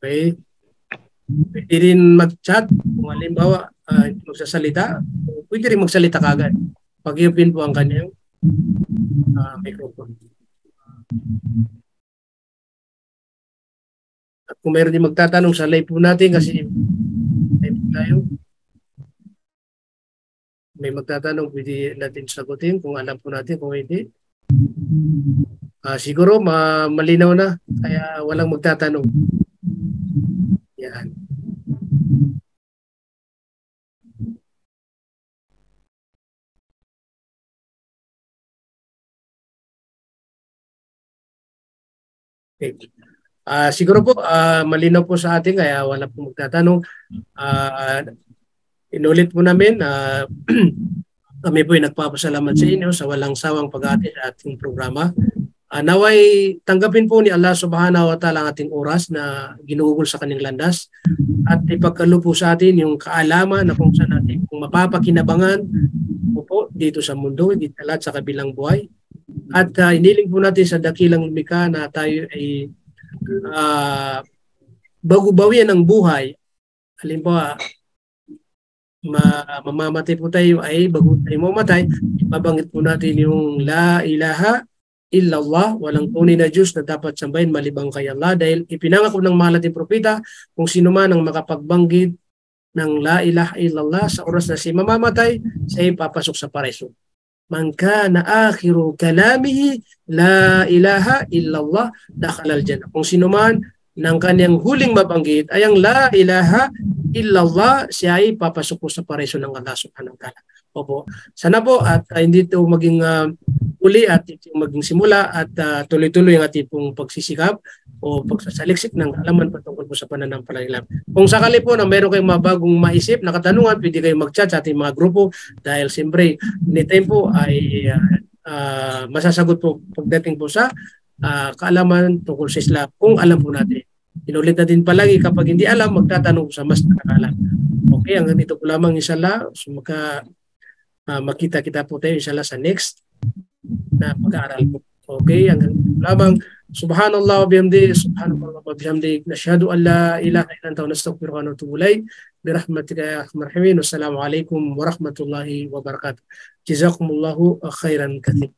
Okay. Pwede rin mag-chat kung halimbawa magsasalita. pwede rin magsalita kagad. Pag-i-open po ang kanyang microphone. At kung mayroon din magtatanong sa live po natin kasi live tayo. May magtatanong, pwede natin sagutin kung alam po natin, kung hindi. Siguro malinaw na, kaya walang magtatanong. Yan. Okay. Siguro po malinaw po sa atin kaya wala po magtatanong. Inulit po namin kami po ay nagpapasalamat sa inyo sa walang sawang pag-ati sa ating programa. Naway tanggapin po ni Allah Subhanahu wa Ta'ala ang ating oras na ginugol sa kanyang landas at ipagkaloob po sa atin yung kaalaman na kung saan natin kung mapapakinabangan po dito sa mundo, dito lahat sa kabilang buhay. At iniling po natin sa dakilang lumikha na tayo ay bago-bawian ng buhay. Halimbawa, mamamatay po tayo ay bago tayo mamatay, ipabanggit po natin yung La ilaha illallah, walang tunay na Diyos na dapat sambahin malibang kay Allah, dahil ipinangako ng mahal nating propeta kung sino man ang makapagbanggit ng La ilaha illallah sa oras na siya mamamatay, siya ay papasok sa paraiso. Man kana akhiru kalamihi la ilaha illallah dakhala al-jannah. Kung sino man ng kanyang huling mabanggit ay ang la ilaha illallah, siya ay papasok po sa paraiso ng Allah Subhanahu wa Ta'ala. Opo. Sana po at hindi ito maging uli at maging simula at tuloy-tuloy ang ating pong pagsisikap o pagsasaliksik ng alaman patungkol po sa pananampalataya. Kung sakali po na meron kayong mabagong maisip na katanungan, pwede kayong mag-chat sa ating mga grupo dahil siyempre anytime po ay masasagot po pagdating po sa kaalaman tungkol sa Islam kung alam po natin. Inulit natin palagi kapag hindi alam, magtatanong sa mas nakakalam. Okay, hanggang dito po lamang inshallah. So makita-kita po tayo inshallah sa next na pag-aaral po. Okay, hanggang dito lamang. Subhanallah wa bihamdihi, subhanallah wa bihamdihi, nashhadu an la ilaha illa anta wa nastaghfiruka wa natubu ilayk. Birahmatika ya arhamar rahimin. Wassalamu alaikum warahmatullahi wabarakatuh. Jazakumullahu khairan katsir.